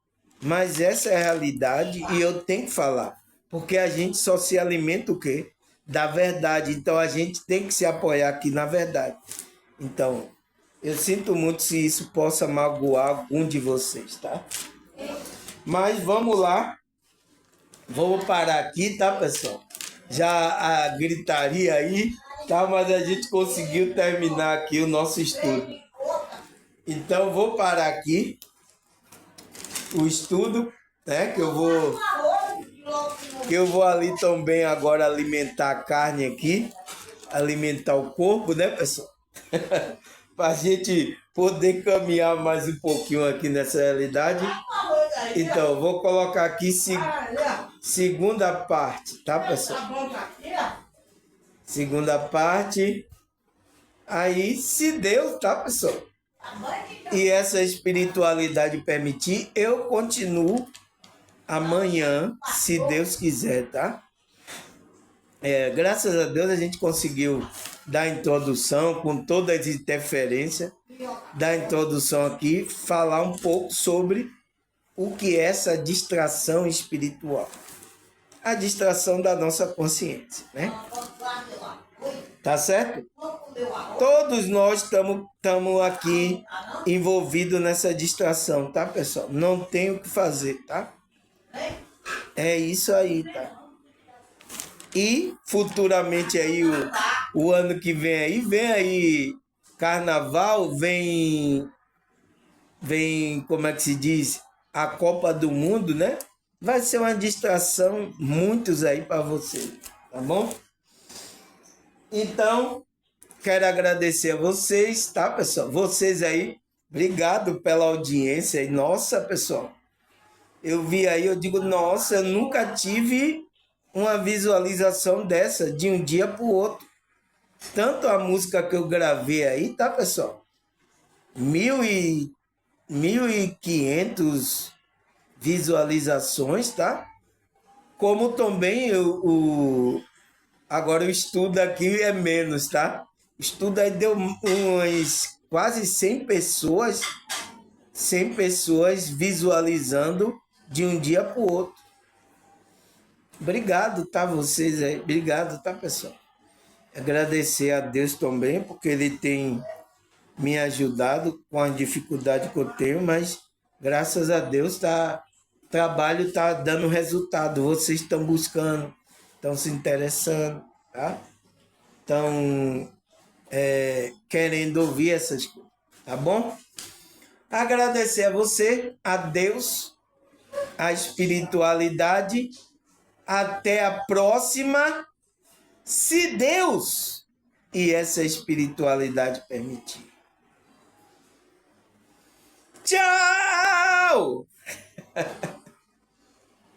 Speaker 1: Mas essa é a realidade e eu tenho que falar. Porque a gente só se alimenta o quê? Da verdade. Então a gente tem que se apoiar aqui na verdade. Então, eu sinto muito se isso possa magoar algum de vocês, tá? Mas vamos lá. Vamos parar aqui, tá, pessoal? Já a gritaria aí, tá? Mas a gente conseguiu terminar aqui o nosso estudo. Então, vou parar aqui o estudo, né? Que eu vou ali também agora alimentar a carne aqui, alimentar o corpo, né, pessoal? Para a gente poder caminhar mais um pouquinho aqui nessa realidade. Então, vou colocar aqui segunda parte, tá, pessoal? Segunda parte. Aí, se Deus, tá, pessoal? E essa espiritualidade permitir, eu continuo amanhã, se Deus quiser, tá? Graças a Deus a gente conseguiu dar a introdução com todas as interferências, dar a introdução aqui, falar um pouco sobre o que é essa distração espiritual. A distração da nossa consciência, né? Tá certo? Todos nós estamos aqui envolvidos nessa distração, tá, pessoal? Não tem o que fazer, tá? É isso aí, tá? E futuramente aí, o ano que vem aí carnaval, vem, como é que se diz? A Copa do Mundo, né? Vai ser uma distração, muitos aí para você, tá bom? Então, quero agradecer a vocês, tá, pessoal? Vocês aí, obrigado pela audiência. E nossa, pessoal, eu vi aí, eu digo, nossa, eu nunca tive uma visualização dessa de um dia para o outro. Tanto a música que eu gravei aí, tá, pessoal? 1.500 visualizações, tá? Como também agora o estudo aqui é menos, tá? O estudo aí deu umas quase 100 pessoas visualizando de um dia para o outro. Obrigado, tá, vocês aí. Obrigado, tá, pessoal? Agradecer a Deus também, porque Ele tem me ajudado com a dificuldade que eu tenho, mas graças a Deus o trabalho está dando resultado. Vocês estão buscando, estão se interessando, tá? Estão querendo ouvir essas coisas, tá bom? Agradecer a você, a Deus, a espiritualidade. Até a próxima, se Deus e essa espiritualidade permitir. Tchau!